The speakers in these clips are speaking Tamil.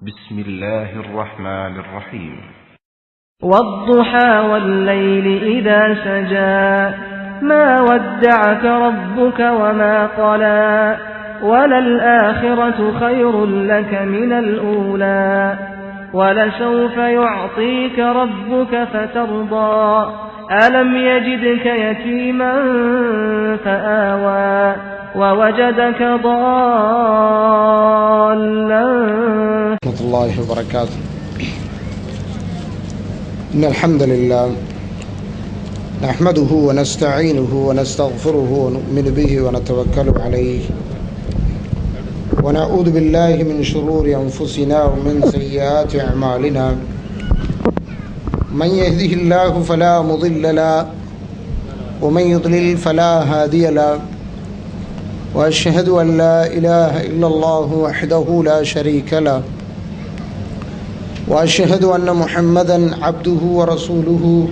بسم الله الرحمن الرحيم والضحى والليل إذا سجى ما ودعك ربك وما قلى وللآخرة خير لك من الأولى ولسوف يعطيك ربك فترضى ألم يجدك يتيما فآوى ووجدك ضالا. ورحمة الله وبركاته. إن الحمد لله نحمده ونستعينه ونستغفره ونؤمن به ونتوكل عليه ونعوذ بالله من شرور أنفسنا ومن سيئات أعمالنا من يهده الله فلا مضل له ومن يضلل فلا هادي له وأشهد أن لا إله إلا الله وحده لا شريك له وأشهد أن محمدا عبده ورسوله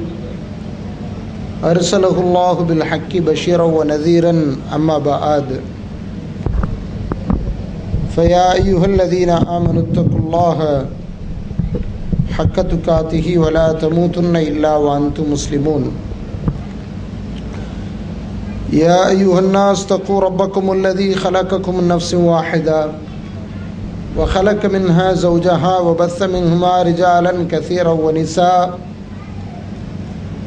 أرسله الله بالحق بشيرا ونذيرا أما بعد فيا أيها الذين آمنوا اتقوا الله حق تقاته ولا تموتن إلا وأنتم مسلمون. يا أيها الناس اتقوا ربكم الذي خلقكم من نفس واحدة وخلق منها زوجها وبث منهما رجالا كثيرا ونساء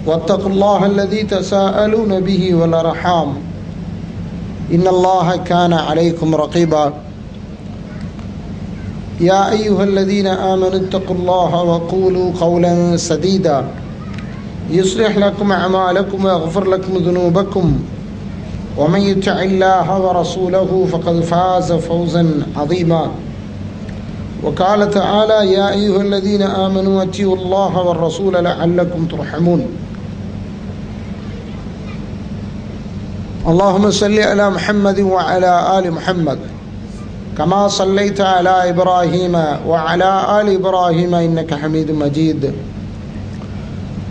واتقوا الله الذي تساءلون به والأرحام إن الله كان عليكم رقيبا. يا أيها الذين آمنوا اتقوا الله وقولوا قولا سديدا يصلح لكم أعمالكم ويغفر لكم ذنوبكم ومن يطع الله ورسوله فقد فاز فوزا عظيما. وقال تعالى يا أيها الذين آمنوا أطيعوا الله والرسول لعلكم ترحمون. اللهم صل على محمد وعلى آل محمد كما صليت على إبراهيم وعلى آل إبراهيم إنك حميد مجيد.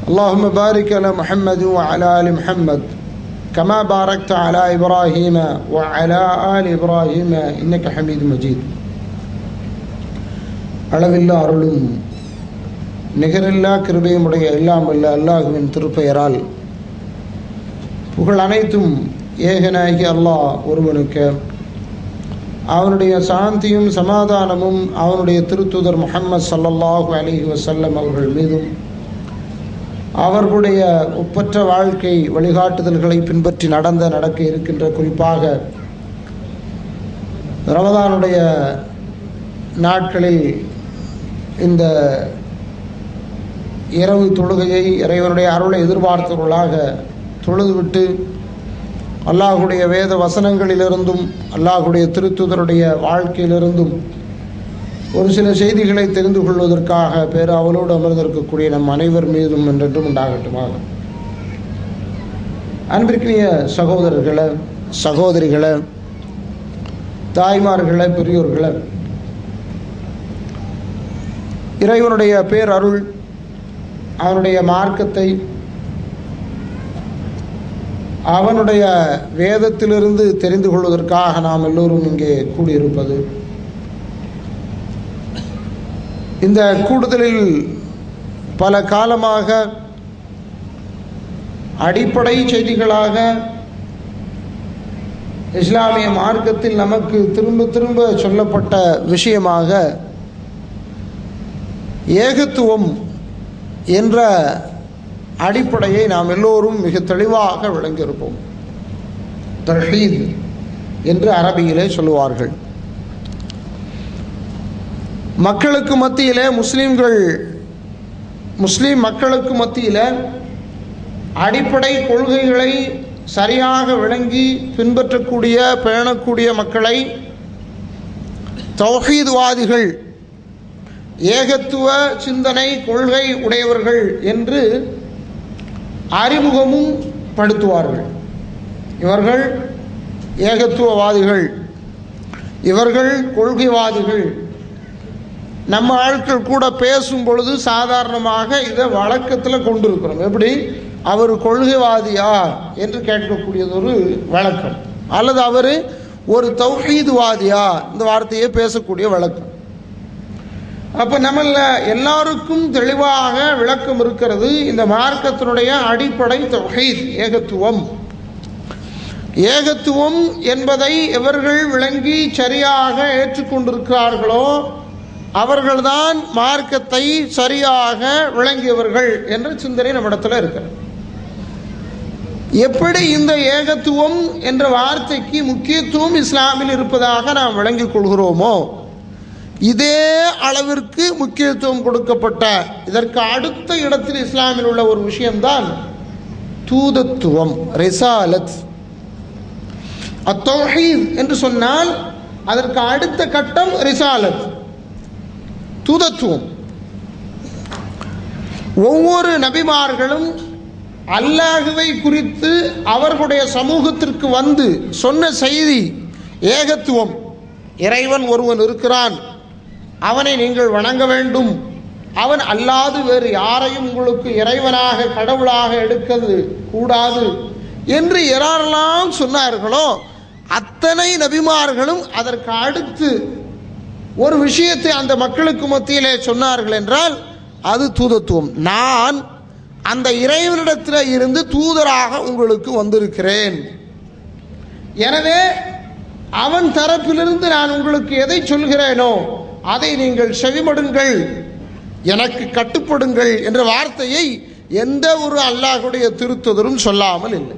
اللهم بارك على محمد وعلى آل محمد كما باركت على إبراهيم وعلى آل إبراهيم إنك حميد مجيد. அளவில்லா அருளும் நிகரில்லா கிருபையும் உடைய எல்லாம் வல்ல அல்லாஹ்வின் திருப்பெயரால் புகழ் அனைத்தும் ஏகநாயகி அல்லாஹ் ஒருவனுக்கு, அவனுடைய சாந்தியும் சமாதானமும் அவனுடைய திருத்தூதர் முஹம்மது ஸல்லல்லாஹு அலைஹி வஸல்லம் அவர்கள் மீதும் அவர்களுடைய ஒப்பற்ற வாழ்க்கை வழிகாட்டுதல்களை பின்பற்றி நடக்க இருக்கின்ற, குறிப்பாக ரமதானுடைய நாட்களில் இந்த இரவு தொழுகையை இறைவனுடைய அருளை எதிர்பார்த்தவர்களாக தொழுதுவிட்டு அல்லாஹுடைய வேத வசனங்களிலிருந்தும் அல்லாஹுடைய திருத்தூதருடைய வாழ்க்கையிலிருந்தும் ஒரு சில செய்திகளை தெரிந்து கொள்வதற்காக அவளோடு அமர்ந்திருக்கக்கூடிய நம் அனைவர் மீதும் என்றென்றும் உண்டாகட்டுமாக. அன்பிற்கினிய சகோதரர்களே, சகோதரிகளே, தாய்மார்களே, பெரியோர்களே, இறைவனுடைய பேரருள், அவனுடைய மார்க்கத்தை அவனுடைய வேதத்திலிருந்து தெரிந்து கொள்வதற்காக நாம் எல்லோரும் இங்கே கூடியிருப்பது, இந்த கூடுதலில் பல காலமாக அடிப்படை செய்திகளாக இஸ்லாமிய மார்க்கத்தில் நமக்கு திரும்ப திரும்ப சொல்லப்பட்ட விஷயமாக ஏகத்துவம் என்ற அடிப்படையை நாம் எல்லோரும் மிக தெளிவாக விளங்கியிருப்போம். தௌஹீத் என்று அரபியிலே சொல்லுவார்கள். மக்களுக்கு மத்தியிலே முஸ்லீம் மக்களுக்கு மத்தியில் அடிப்படை கொள்கைகளை சரியாக விளங்கி பின்பற்றக்கூடிய பேணக்கூடிய மக்களை தௌஹீத்வாதிகள், ஏகத்துவ சிந்தனை கொள்கை உடையவர்கள் என்று அறிமுகமும் படுத்துவார்கள். இவர்கள் ஏகத்துவவாதிகள், இவர்கள் கொள்கைவாதிகள். நம்ம ஆட்கள் கூட பேசும் பொழுது சாதாரணமாக இதை வழக்கத்தில் கொண்டிருக்கிறோம். எப்படி, அவர் கொள்கைவாதியா என்று கேட்கக்கூடியது ஒரு வழக்கம், அல்லது அவர் ஒரு தௌஹீத்வாதியா இந்த வார்த்தையை பேசக்கூடிய வழக்கம். அப்போ நம்மள எல்லாருக்கும் தெளிவாக விளக்கம் இருக்கிறது. இந்த மார்க்கத்தினுடைய அடிப்படை தௌஹீத், ஏகத்துவம். ஏகத்துவம் என்பதை எவர்கள் விளங்கி சரியாக ஏற்றுக்கொண்டிருக்கிறார்களோ அவர்கள்தான் மார்க்கத்தை சரியாக விளங்கியவர்கள் என்ற சிந்தனை நம்மிடத்தில் இருக்கிறது. எப்படி இந்த ஏகத்துவம் என்ற வார்த்தைக்கு முக்கியத்துவம் இஸ்லாமில் இருப்பதாக நாம் விளங்கிக் கொள்கிறோமோ இதே அளவிற்கு முக்கியத்துவம் கொடுக்கப்பட்ட இதற்கு அடுத்த இடத்தில் இஸ்லாமில் உள்ள ஒரு விஷயம்தான் தூதத்துவம், ரிசாலத். அத்தௌஹீத் என்று சொன்னால் அதற்கு அடுத்த கட்டம் ரிசாலத், தூதத்துவம். ஒவ்வொரு நபிமார்களும் அல்லாஹுவை குறித்து அவர்களுடைய சமூகத்திற்கு வந்து சொன்ன செய்தி ஏகத்துவம். இறைவன் ஒருவன் இருக்கிறான், அவனை நீங்கள் வணங்க வேண்டும், அவன் அல்லாது வேறு யாரையும் உங்களுக்கு இறைவனாக கடவுளாக எடுக்கிறது கூடாது என்று யாரெல்லாம் சொன்னார்களோ அத்தனை நபிமார்களும் அதற்கு அடுத்து ஒரு விஷயத்தை அந்த மக்களுக்கு மத்தியிலே சொன்னார்கள் என்றால் அது தூதத்துவம். நான் அந்த இறைவனிடத்தில் இருந்து தூதராக உங்களுக்கு வந்திருக்கிறேன், எனவே அவன் தரப்பிலிருந்து நான் உங்களுக்கு எதை சொல்கிறேனோ அதை நீங்கள் செவிமடுங்கள், எனக்கு கட்டுப்படுங்கள் என்ற வார்த்தையை எந்த ஒரு அல்லாஹ்வுடைய திருத்தூதரும் சொல்லாமல் இல்லை.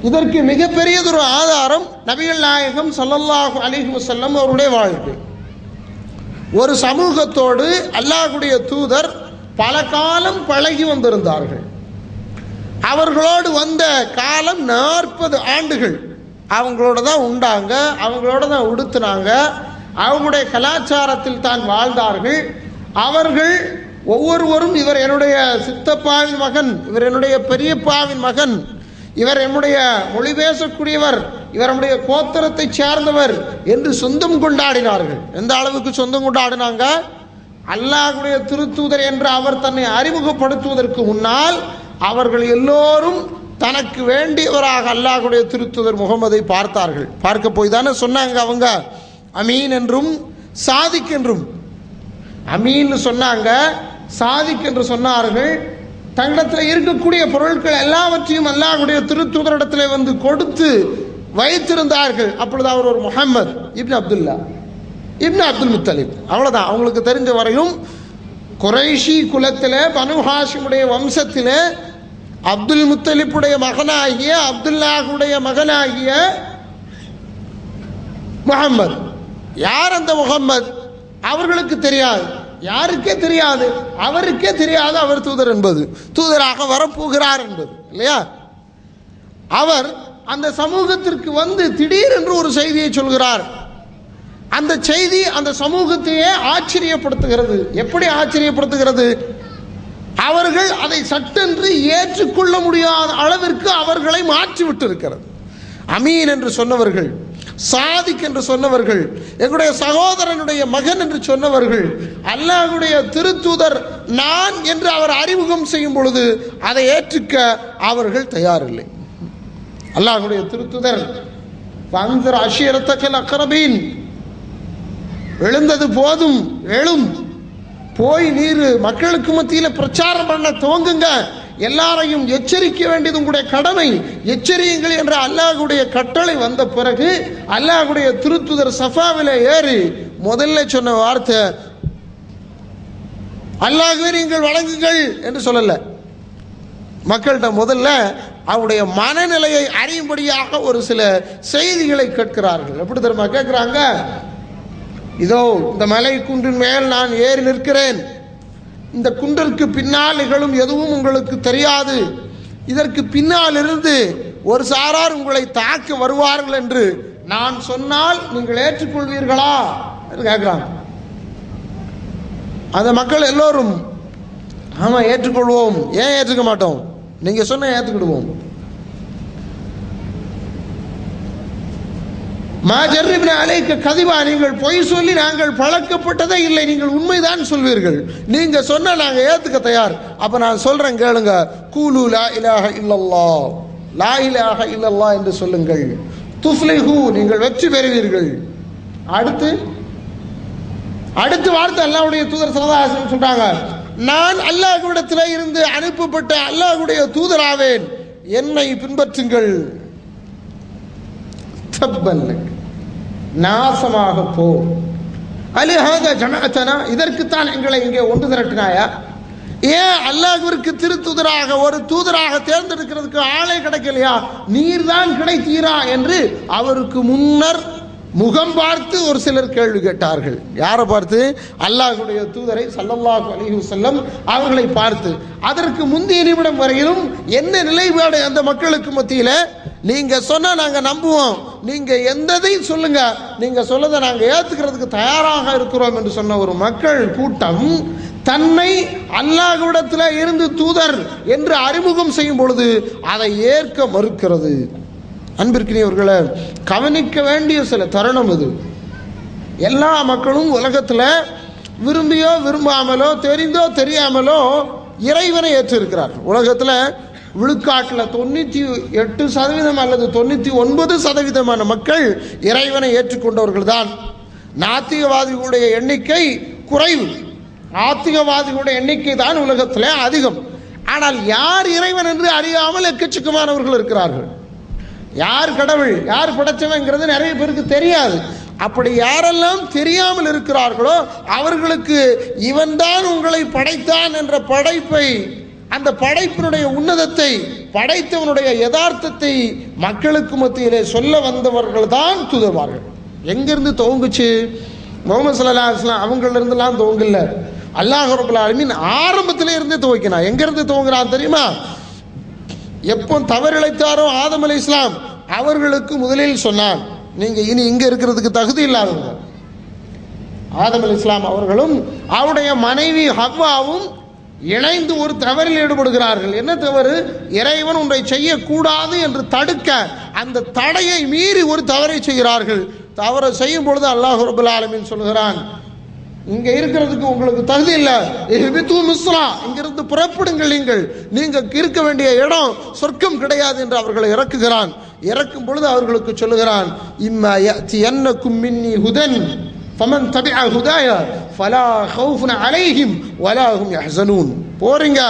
இதற்கு மிகப்பெரியதொரு ஆதாரம் நபிகள் நாயகம் ஸல்லல்லாஹு அலைஹி வஸல்லம் அவருடைய வாழ்க்கை. ஒரு சமூகத்தோடு அல்லாஹ்வுடைய தூதர் பல காலம் பழகி வந்திருந்தார்கள். அவர்களோடு வந்த காலம் 40 ஆண்டுகள். அவங்களோட தான் உண்டாங்க, அவங்களோட தான் உடுத்தினாங்க, அவங்களுடைய கலாச்சாரத்தில் தான் வாழ்ந்தார்கள். அவர்கள் ஒவ்வொருவரும் இவர் என்னுடைய சித்தப்பாவின் மகன், இவர் என்னுடைய பெரியப்பாவின் மகன், இவர் என்னுடைய மொழி பேசக்கூடியவர், இவர் நம்முடைய கோத்திரத்தை சேர்ந்தவர் என்று சொந்தம் கொண்டாடினார்கள். எந்த அளவுக்கு சொந்தம் கொண்டாடினாங்க? அல்லாஹ்வுடைய திருத்தூதர் என்று அவர் தன்னை அறிமுகப்படுத்துவதற்கு முன்னால் அவர்கள் எல்லோரும் தனக்கு வேண்டியவராக அல்லாஹ்வுடைய திருத்தூதர் முகமதை பார்த்தார்கள். பார்க்க போய் தானே சொன்னாங்க அவங்க அமீன் என்றும் சாதிக் என்றும். அமீன் சொன்னாங்க, சாதிக் என்று சொன்னார்கள். தங்களிடத்தில் இருக்கக்கூடிய பொருட்கள் எல்லாவற்றையும் அல்லாஹ்வுடைய திருத்தூதரிடத்தில் வந்து கொடுத்து வைத்திருந்தார்கள். அப்பொழுது அவர் ஒரு முஹம்மது இப்னு அப்துல்லா இப்னு அப்துல் முத்தலிப், அவ்வளோதான். அவங்களுக்கு தெரிஞ்ச வரையும் குறைஷி குலத்தில் பனு ஹாஷிமுடைய வம்சத்தில் அப்துல் முத்தலிப்புடைய மகனாகிய அப்துல்லாஹுடைய மகனாகிய முஹம்மது. யார் அந்த முஹம்மது? அவர்களுக்கு தெரியாது, யாருக்கே தெரியாது, அவருக்கே தெரியாது அவர் தூதர் என்பது, தூதராக வரப்போகிறார் என்பது இல்லையா. அவர் அந்த சமூகத்திற்கு வந்து திடீரென்று ஒரு செய்தியை சொல்கிறார். அந்த செய்தி அந்த சமூகத்தையே ஆச்சரியப்படுத்துகிறது. எப்படி ஆச்சரியப்படுத்துகிறது? அவர்கள் அதை சட்டென்று ஏற்றுக்கொள்ள முடியாத அளவிற்கு அவர்களை மாற்றிவிட்டு இருக்கிறது. அமீன் என்று சொன்னவர்கள், சாதிக் என்று சொன்னவர்கள், எங்களுடைய சகோதரனுடைய மகன் என்று சொன்னவர்கள், அல்லாஹ்வுடைய திருத்தூதர் நான் என்று அவர் அறிமுகம் செய்யும் பொழுது அதை ஏற்றுக்க அவர்கள் தயாரில்லை. அல்லாஹ்வுடைய திருத்தூதர் வந்தர் அஷீரத்தக்கல் அக்ரபீன், எழுந்தது போதும், எழும், போய் நீர் மக்களுக்கு மத்தியில் பிரச்சாரம் பண்ண துவங்குங்க, எல்லாரையும் எச்சரிக்க வேண்டியது உங்களுடைய கடமை, எச்சரியுங்கள் என்ற அல்லாஹ்வுடைய கட்டளை வந்த பிறகு அல்லாஹ்வுடைய திருத்தூதர் சஃபாவிலே ஏறி முதல்ல சொன்ன வார்த்தை அல்லாஹ்வை நீங்கள் வணங்குங்கள் என்று சொல்லல. மக்கள்கிட்ட முதல்ல அவருடைய மனநிலையை அறியும்படியாக ஒரு சில செய்திகளை கேட்கிறார்கள். எப்படி தெரியுமா கேட்கிறாங்க? இதோ இந்த மலை குன்றின் மேல் நான் ஏறி நிற்கிறேன், இந்த குன்றிற்கு பின்னால் நிகழும் எதுவும் உங்களுக்கு தெரியாது, இதற்கு பின்னால் இருந்து ஒரு சாரார் உங்களை தாக்க வருவார்கள் என்று நான் சொன்னால் நீங்கள் ஏற்றுக்கொள்வீர்களா என்று கேட்கிறாங்க. அந்த மக்கள் எல்லோரும் ஆமா ஏற்றுக்கொள்வோம், ஏன் ஏற்றுக்க மாட்டோம், நீங்க சொன்ன ஏற்றுக்கிடுவோம். மாஜர்ரிப்ன அலைக்க கதிபா, நீங்கள் பொய் சொல்லி நாங்கள் பழக்கப்பட்டதே இல்லை, நீங்கள் உண்மைதான் சொல்வீர்கள், நீங்க சொன்ன நாங்க ஏத்துக்க தயார். அப்ப நான் சொல்றேன் கேளுங்க, கூலு லா இலாஹ இல்லல்லாஹ், லா இலாஹ இல்லல்லாஹ் என்று சொல்லுங்கள், துஃப்லிஹு, நீங்கள் வெற்றி பெறுவீர்கள். அடுத்து அடுத்த வார்த்தை அல்லாஹ்வுடைய தூதர் ஸல்லல்லாஹு அலைஹி வஸல்லம் சொல்றாங்க, நான் அல்லாஹ்விடத்தில் இருந்து அனுப்பப்பட்ட அல்லாஹ்வுடைய தூதராவேன், என்னை பின்பற்றுங்கள். தப்பல்லக், நாசமாக போ. அலிஹாதா ஜமஅத்தனா, இதற்குத்தான் எங்களை இங்கே ஒன்று திரட்டினாயா? ஏன் அல்லாஹ்விற்கு திருத்தூதராக ஒரு தூதராக தேர்ந்தெடுக்கிறதுக்கு ஆளே கிடைக்கலையா? நீர்தான் கிடைத்தீரா என்று அவருக்கு முன்னர் முகம் பார்த்து ஒரு சிலர் கேள்வி கேட்டார்கள். யாரை பார்த்து? அல்லாஹ்வுடைய தூதரை ஸல்லல்லாஹு அலைஹி வஸல்லம் அவர்களை பார்த்து. அதற்கு முந்தைய நிமிடம் வரையிலும் என்ன நிலைப்பாடு அந்த மக்களுக்கு மத்தியில்? நீங்க சொன்னா நாங்க நம்புவோம், நீங்க எந்ததையும் சொல்லுங்க, நீங்க சொல்லதை நாங்க ஏத்துக்கிறதுக்கு தயாராக இருக்கிறோம் என்று சொன்ன ஒரு மக்கள் கூட்டம் தன்னை அல்லாஹ்விடத்தில் இருந்து தூதர் என்று அறிமுகம் செய்யும் பொழுது அதை ஏற்க மறுக்கிறது. அன்பிற்கினியவர்களை, கவனிக்க வேண்டிய சில தருணம் இது. எல்லா மக்களும் உலகத்தில் விரும்பியோ விரும்பாமலோ தெரிந்தோ தெரியாமலோ இறைவனை ஏற்றிருக்கிறார். உலகத்தில் விழுக்காட்டில் 98% அல்லது 99% மக்கள் இறைவனை ஏற்றுக்கொண்டவர்கள் தான். நாத்திகவாதிகளுடைய எண்ணிக்கை குறைவு, ஆத்திகவாதிகளுடைய எண்ணிக்கை தான் உலகத்தில் அதிகம். ஆனால் யார் இறைவன் என்று அறியாமல் எக்கச்சக்கமானவர்கள் இருக்கிறார்கள். யார் கடவுள், யார் படைச்சவங்கிறது நிறைய பேருக்கு தெரியாது. அப்படி யாரெல்லாம் தெரியாமல் இருக்கிறார்களோ அவர்களுக்கு இவன்தான் உங்களை படைத்தான் என்ற படைப்பை, அந்த படைப்பினுடைய உன்னதத்தை, படைத்தவனுடைய யதார்த்தத்தை மக்களுக்கு மத்தியிலே சொல்ல வந்தவர்கள் தான் தூதர்மார்கள். எங்கிருந்து துவங்குச்சு? முஹம்மது ஸல்லல்லாஹு அலைஹி வஸல்லம் அவங்களிருந்துலாம் துவங்கல. அல்லாஹ் ரப்பல் ஆலமீன் ஆரம்பத்திலே இருந்தே துவக்கினான். எங்கிருந்து துவங்குறான் தெரியுமா? எப்போ தவறிழைத்தாரோ ஆதம் அலைஹிஸ்ஸலாம் அவர்களுக்கு முதலில் சொன்னான், நீங்க இனி இங்க இருக்கிறதுக்கு தகுதி இல்லாதவங்க. ஆதம் அலைஹிஸ்ஸலாம் அவர்களும் அவருடைய மனைவி ஹவ்வாவும் இணைந்து ஒரு தவறில் ஈடுபடுகிறார்கள். என்ன தவறு? இறைவன் ஒன்றை செய்யக்கூடாது என்று தடுக்க அந்த தடையை மீறி ஒரு தவறை செய்கிறார்கள். தவறை செய்யும் பொழுது அல்லாஹ் ரப்பல் ஆலமீன் சொல்கிறான், இங்க இருக்கிறதுக்கு உங்களுக்கு தகுதி இல்லை, இங்கிருந்து புறப்படுங்கள், நீங்க இருக்க வேண்டிய இடம் சொர்க்கம் கிடையாது என்று அவர்களை இறக்குகிறான். இறக்கும் பொழுது அவர்களுக்கு சொல்லுகிறான், இம்மா யஅதியன்னகும் மின்னி ஹுதன் ஃபமன் தபிஅ ஹுதாய ஃபலா ஹௌஃபுன் அலைஹிம் வலா ஹும் யஹ்ஸனூன். போறீங்க,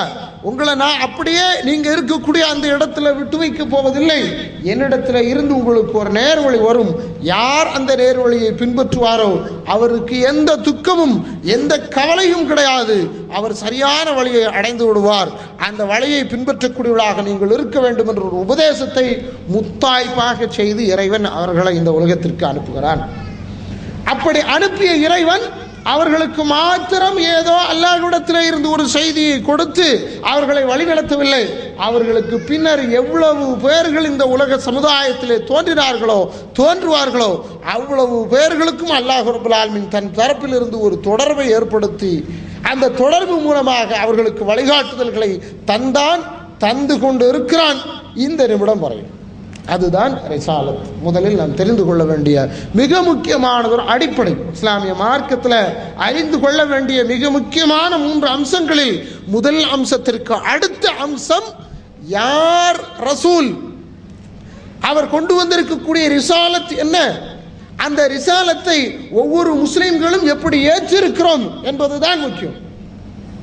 உங்களை நான் அப்படியே நீங்க இருக்கக்கூடிய அந்த இடத்துல விட்டு வைக்க போவதில்லை. என்னிடத்துல இருந்து உங்களுக்கு ஒரு நேர்வழி வரும். யார் அந்த நேர்வழியை பின்பற்றுவாரோ அவருக்கு எந்த துக்கமும் எந்த கவலையும் கிடையாது. அவர் சரியான வழியை அடைந்து விடுவார். அந்த வழியை பின்பற்றக்கூடியவர்களாக நீங்கள் இருக்க வேண்டும் என்ற ஒரு உபதேசத்தை முத்தாய்ப்பாக செய்து இறைவன் அவர்களை இந்த உலகத்திற்கு அனுப்புகிறான். அப்படி அனுப்பிய இறைவன் அவர்களுக்கு மாத்திரம் ஏதோ அல்லாஹ்விடத்தில் இருந்து ஒரு செய்தியை கொடுத்து அவர்களை வழிநடத்தவில்லை. அவர்களுக்கு பின்னர் எவ்வளவு பேர்கள் இந்த உலக சமுதாயத்திலே தோன்றுவார்களோ அவ்வளவு பேர்களுக்கும் அல்லாஹ் ரப்பல் ஆலமீன் தன் தரப்பில் இருந்து ஒரு தொடர்பை ஏற்படுத்தி அந்த தொடர்பு மூலமாக அவர்களுக்கு வழிகாட்டுதல்களை தந்து கொண்டு இருக்கிறான் இந்த நிமிடம் வரை. அதுதான் ரிசாலத். முதலில் நாம் தெரிந்து கொள்ள வேண்டிய மிக முக்கியமான ஒரு அடிப்படை. இஸ்லாமிய மார்க்கத்தில் அறிந்து கொள்ள வேண்டிய மிக முக்கியமான 3 அம்சங்களில் முதல் அம்சத்திற்கு அடுத்த அம்சம் யார் ரசூல், அவர் கொண்டு வந்திருக்கக்கூடிய ரிசாலத் என்ன, அந்த ரிசாலத்தை ஒவ்வொரு முஸ்லிம்களும் எப்படி ஏற்றிருக்கிறோம் என்பதுதான் முக்கியம்.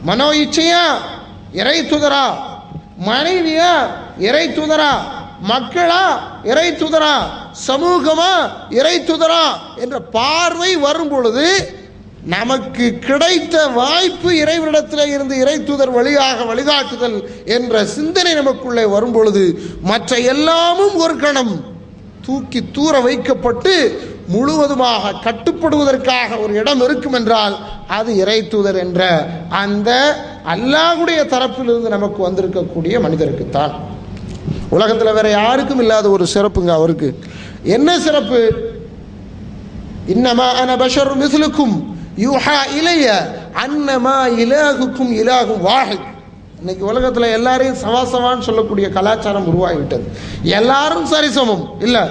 மனோ இச்சையா இறை தூதரா, மனைவியா இறை தூதரா, மக்களா இறை தூதரா, சமூகமா இறை தூதரா என்ற பார்வை வரும் பொழுது நமக்கு கிடைத்த வாய்ப்பு இறைவனிடத்தில் இருந்து இறை தூதர் வழியாக வழிகாட்டுதல் என்ற சிந்தனை நமக்குள்ளே வரும் பொழுது மற்ற எல்லாமும் ஒரு கணம் தூக்கி தூர வைக்கப்பட்டு முழுவதுமாக கட்டுப்படுவதற்காக ஒரு இடம் இருக்கும் என்றால் அது இறை தூதர் என்ற அந்த அல்லாஹ்வுடைய தரப்பிலிருந்து நமக்கு வந்திருக்கக்கூடிய மனிதருக்குத்தான். உலகத்தில் வேற யாருக்கும் இல்லாத ஒரு சிறப்புங்க அவருக்கு. என்ன சிறப்பு? இன்னமா அன பஷர் மிஸ்லுக்கும் யூஹா இலைய அன்னமா இலாகுக்கும் இலாகும் வாஹித். இன்னைக்கு உலகத்தில் எல்லாரையும் சவாசவான்னு சொல்லக்கூடிய கலாச்சாரம் உருவாகிவிட்டது. எல்லாரும் சரிசமம் இல்லை,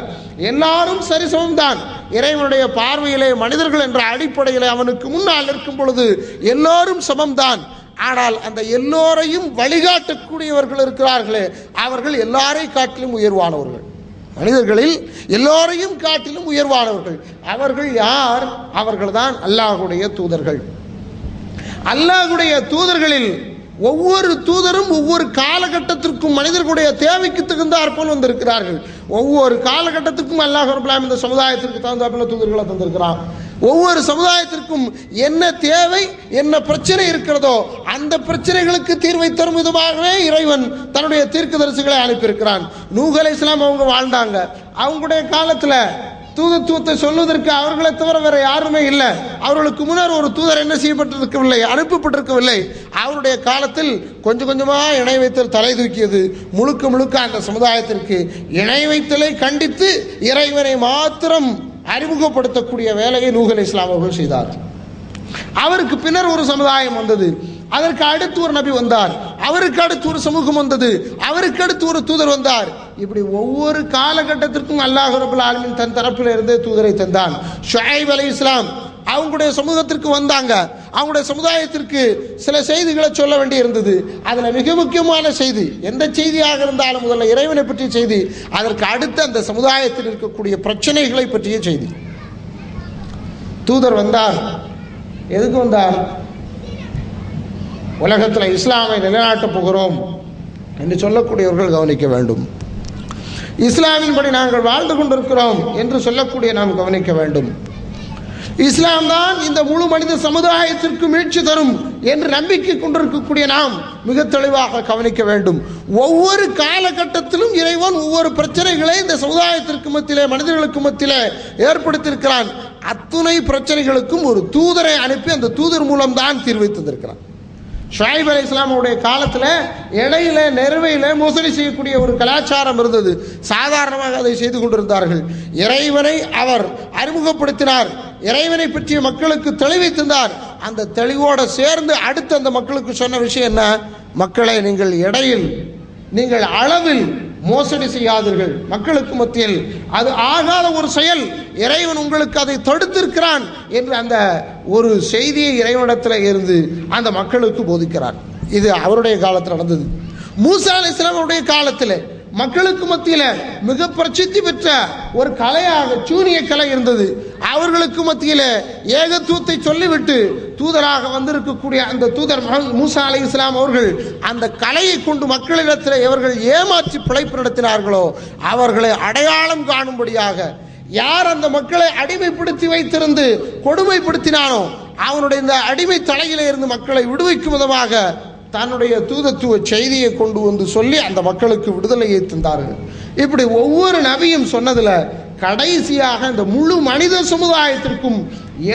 எல்லாரும் சரிசமம் தான். இறைவனுடைய பார்வையிலே மனிதர்கள் என்ற அடிப்படையில் அவனுக்கு முன்னால் இருக்கும் பொழுது எல்லோரும் சமம்தான். ஆனால் அந்த எல்லோரையும் வழிகாட்டக்கூடியவர்கள் இருக்கிறார்களே அவர்கள் எல்லாரை காட்டிலும் உயர்வானவர்கள். மனிதர்களில் எல்லோரையும் காட்டிலும் உயர்வானவர்கள். அவர்கள் யார்? அவர்கள்தான் அல்லாஹ்வுடைய தூதர்கள். அல்லாஹ்வுடைய தூதர்களில் ஒவ்வொரு தூதரும் ஒவ்வொரு காலகட்டத்திற்கும் மனிதர்களுடைய தேவைக்கு தகுந்தாற் போல் வந்திருக்கிறார்கள். ஒவ்வொரு காலகட்டத்திற்கும் அல்லாஹ் ரப்பல் ஆலமீன் இந்த சமுதாயத்திற்கு தகுந்தாற்போல தூதர்களை தந்திருக்கிறான். ஒவ்வொரு சமுதாயத்திற்கும் என்ன தேவை, என்ன பிரச்சனை இருக்கிறதோ அந்த பிரச்சனைகளுக்கு தீர்வை தரும் விதமாகவே இறைவன் தன்னுடைய தீர்க்கதரிசிகளை அனுப்பியிருக்கிறான். நூஹ் அலைஹிஸ்ஸலாம் அவங்க வாழ்ந்தாங்க. அவங்களுடைய காலத்தில் தூதத்துவத்தை சொல்வதற்கு அவர்களை தவிர வேற யாருமே இல்லை. அவர்களுக்கு முன்னர் ஒரு தூதர் என்ன செய்யப்பட்டிருக்கவில்லை, அனுப்பப்பட்டிருக்கவில்லை. அவருடைய காலத்தில் கொஞ்சம் கொஞ்சமாக இணை வைத்தல் தலை தூக்கியது. முழுக்க முழுக்க அந்த சமுதாயத்திற்கு இணை வைத்தலை கண்டித்து இறைவனை மாத்திரம் அறிமுகப்படுத்தக்கூடிய வேலையை நூஹ் அலைஹிஸ்ஸலாம் அவர்கள் செய்தார். அவருக்கு பின்னர் ஒரு சமுதாயம் வந்தது. அதற்கு அடுத்து ஒரு நபி வந்தார். அவருக்கு அடுத்து ஒரு சமூகம் வந்தது. அவருக்கு அடுத்து ஒரு தூதர் வந்தார். இப்படி ஒவ்வொரு காலகட்டத்திற்கும் அல்லாஹ் ரப்பல் ஆலமீன் தன் தரப்பில் இருந்தே தூதரை தந்தான். ஷுஐப் அலைஹிஸ்ஸலாம் அவங்களுடைய சமூகத்திற்கு வந்தாங்க. அவங்களுடைய சமுதாயத்திற்கு சில செய்திகளை சொல்ல வேண்டி இருந்தது. அதில் மிக முக்கியமான செய்தி, எந்த செய்தியாக இருந்தாலும் முதல்ல இறைவனை பற்றிய செய்தி, அதற்கு அடுத்து அந்த சமுதாயத்தில் இருக்கக்கூடிய பிரச்சனைகளை பற்றிய செய்தி. தூதர் வந்தார். எதுக்கு வந்தார்? உலகத்தில் இஸ்லாமை நிலைநாட்டப் போகிறோம் என்று சொல்லக்கூடியவர்கள் கவனிக்க வேண்டும். இஸ்லாமின்படி நாங்கள் வாழ்ந்து கொண்டிருக்கிறோம் என்று சொல்லக்கூடிய நாம் கவனிக்க வேண்டும். இஸ்லாம் தான் இந்த முழு மனித சமுதாயத்திற்கு மீட்சி தரும் என்று நம்பிக்கை கொண்டிருக்கக்கூடிய நாம் மிக தெளிவாக கவனிக்க வேண்டும். ஒவ்வொரு காலகட்டத்திலும் இறைவன் ஒவ்வொரு பிரச்சனைகளை இந்த சமுதாயத்திற்கு மத்தியிலே, மனிதர்களுக்கு மத்தியிலே ஏற்படுத்தியிருக்கிறான். அத்துணை பிரச்சனைகளுக்கும் ஒரு தூதரை அனுப்பி அந்த தூதர் மூலம் தான் தீர்வை தந்திருக்கிறான். ஷுஐப் அலைஹிஸ்ஸலாமுடைய காலத்தில் இடையில நெருவையில மோசடி செய்யக்கூடிய ஒரு கலாச்சாரம் இருந்தது. சாதாரணமாக அதை செய்து கொண்டிருந்தார்கள். இறைவனை அவர் அறிமுகப்படுத்தினார். இறைவனை பற்றிய மக்களுக்கு தெளிவை தந்தார். அந்த தெளிவோடு சேர்ந்து அடுத்து அந்த மக்களுக்கு சொன்ன விஷயம் என்ன? மக்களை, நீங்கள் இடையில், நீங்கள் அளவில் மோசடி செய்யாதீர்கள். மக்களுக்கு மத்தியில் அது ஆகாத ஒரு செயல், இறைவன் உங்களுக்கு அதை தடுத்திருக்கிறான் என்று அந்த ஒரு செய்தியை இறைவனிடத்தில் இருந்து அந்த மக்களுக்கு போதிக்கிறார். இது அவருடைய காலத்தில் நடந்தது. மூசா அலைஹிஸ்ஸலாம் அவருடைய காலத்தில் மக்களுக்கு மத்தியில் மிக பிரசித்தி பெற்ற ஒரு கலையாக சூனிய கலை இருந்தது. அவர்களுக்கு மத்தியில் ஏகத்துவத்தை சொல்லிவிட்டு தூதராக வந்திருக்கக்கூடிய அந்த தூதர் மூசா அலைஹிஸ்ஸலாம் அவர்கள் அந்த கலையை கொண்டு மக்களிடத்தில் எவர்கள் ஏமாற்றி பிழைப்பு நடத்தினார்களோ அவர்களை அடையாளம் காணும்படியாக, யார் அந்த மக்களை அடிமைப்படுத்தி வைத்திருந்து கொடுமைப்படுத்தினானோ அவனுடைய இந்த அடிமை தலையிலே இருந்து மக்களை விடுவிக்கும் விதமாக தன்னுடைய தூதத்துவ செய்தியை கொண்டு வந்து சொல்லி அந்த மக்களுக்கு விடுதலையை தந்தார்கள். இப்படி ஒவ்வொரு நபியும் சொன்னதுல கடைசியாக இந்த முழு மனித சமுதாயத்திற்கும்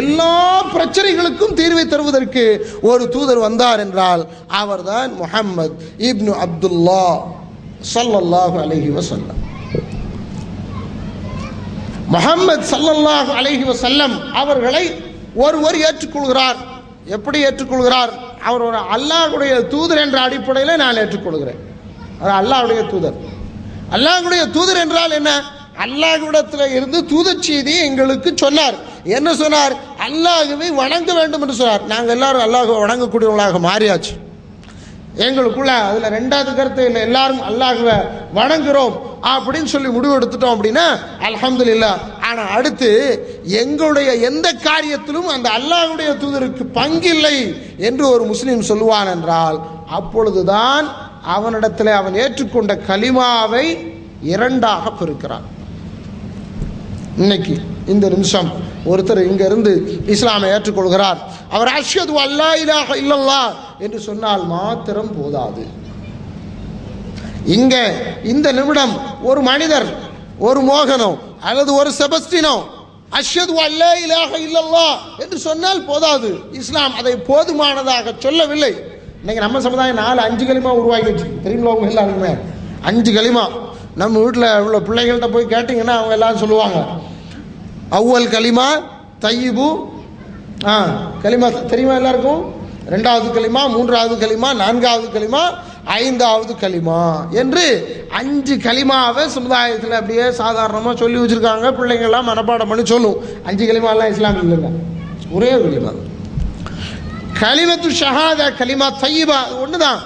எல்லா பிரச்சனைகளுக்கும் தீர்வை தருவதற்கு ஒரு தூதர் வந்தார் என்றால் அவர்தான் முஹம்மது இப்னு அப்துல்லா ஸல்லல்லாஹு அலைஹி வஸல்லம். முஹம்மது ஸல்லல்லாஹு அலைஹி வஸல்லம் அவர்களை ஒருவர் ஏற்றுக்கொள்கிறார். எப்படி ஏற்றுக்கொள்கிறார்? அவர் ஒரு அல்லாஹ்வுடைய தூதர் என்ற அடிப்படையில் நான் ஏற்றுக்கொள்கிறேன். அவர் அல்லாஹ்வுடைய தூதர். அல்லாஹ்வுடைய தூதர் என்றால் என்ன? அல்லாஹ்விடத்தில் இருந்து தூதர் செய்தியை எங்களுக்கு சொன்னார். என்ன சொன்னார்? அல்லாஹ்வை வணங்க வேண்டும் என்று சொன்னார். நாங்கள் எல்லாரும் அல்லாஹ்வை வணங்கக்கூடியவர்களாக மாறியாச்சு. எங்களுக்குள்ள அதில் ரெண்டாவது கருத்து இல்லை. எல்லாரும் அல்லாஹ்வை வணங்குறோம் அப்படின்னு சொல்லி முடிவு எடுத்துட்டோம் அப்படின்னா அல்ஹம்துலில்லாஹ். ஆனால் அடுத்து எங்களுடைய எந்த காரியத்திலும் அந்த அல்லாஹ்வுடைய தூதருக்கு பங்கில்லை என்று ஒரு முஸ்லீம் சொல்லுவான் என்றால் அப்பொழுதுதான் அவனிடத்தில் அவன் ஏற்றுக்கொண்ட கலிமாவை இரண்டாக பிரிக்கிறான். இன்னைக்கு இந்த நிமிஷம் ஒருத்தர் இங்க இருந்து இஸ்லாமை ஏற்றுக்கொள்கிறார். அவர் அஷ்ஹது அல்லா இலாஹ இல்லல்லாஹ் என்று சொன்னால் மாத்திரம் போதாது. இங்க இந்த நிமிடம் ஒரு மனிதர், ஒரு மோகனோ அல்லது ஒரு செபஸ்டினோ அஷ்ஹது அல்லா இலாஹ இல்லல்லாஹ் என்று சொன்னால் போதாது. இஸ்லாம் அதை போதுமானதாக சொல்லவில்லை. இன்னைக்கு நம்ம சமுதாயம் 4-5 களிமா உருவாக்கி வச்சு தெரியுங்களா? அவங்க எல்லாருமே 5 களிமா. நம்ம வீட்டில் உள்ள பிள்ளைகள்கிட்ட போய் கேட்டிங்கன்னா அவங்க எல்லாரும் சொல்லுவாங்க, அவ்வல் கலிமா தையிபு, கலிமா தெரியுமா எல்லாருக்கும்? 2வது கலிமா, 3வது கலிமா, 4வது கலிமா, 5வது கலிமா என்று 5 கலிமாவை சமுதாயத்தில் அப்படியே சாதாரணமாக சொல்லி வச்சுருக்காங்க. பிள்ளைங்கள்லாம் மனப்பாடம் பண்ணி சொல்லும். 5 கலிமாலாம் இஸ்லாம் இல்லைங்க, ஒரே கலிமா. கலிமத்து ஷஹாதா, கலிமா தையிபா ஒன்று தான்.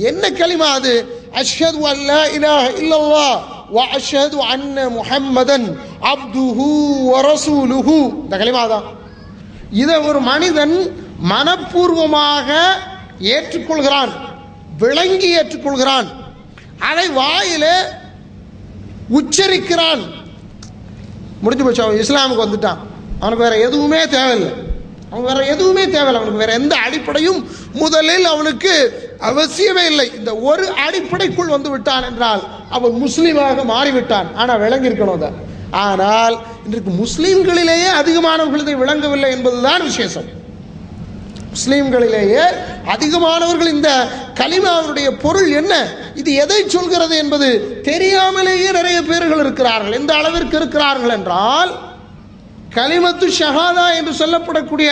என்ன கலிமா அது? அஷ்ஹது அல்லா இலாஹ இல்லல்லாஹ் வ அஷ்ஹது அன்ன முஹம்மதன் அப்துஹு வ ரசூலுஹு. இந்த கலிமா தான். இதை ஒரு மனிதன் மனப்பூர்வமாக ஏற்றுக்கொள்கிறான், விளங்கி ஏற்றுக்கொள்கிறான், அதை வாயிலே உச்சரிக்கிறான், முடிஞ்சு போச்சு. அவன் இஸ்லாமுக்கு வந்துட்டான். அவனுக்கு வேற எதுவுமே தேவையில்லை. அவனுக்கு வேற எந்த அடிப்படையும் முதலில் அவனுக்கு அவசியமே இல்லை. இந்த ஒரு அடிப்படைக்குள் வந்து விட்டான் என்றால் அவன் முஸ்லீமாக மாறிவிட்டான். ஆனால் விளங்கி இருக்கணும் அதை. ஆனால் இன்றைக்கு முஸ்லீம்களிலேயே அதிகமானவர்கள் இதை விளங்கவில்லை என்பதுதான் விசேஷம். முஸ்லீம்களிலேயே அதிகமானவர்கள் இந்த கலிமாவுடைய பொருள் என்ன, இது எதை சொல்கிறது என்பது தெரியாமலேயே நிறைய பேர்கள் இருக்கிறார்கள். எந்த அளவிற்கு இருக்கிறார்கள் என்றால், கலிமத்து ஷஹாதா என்று சொல்லப்படக்கூடிய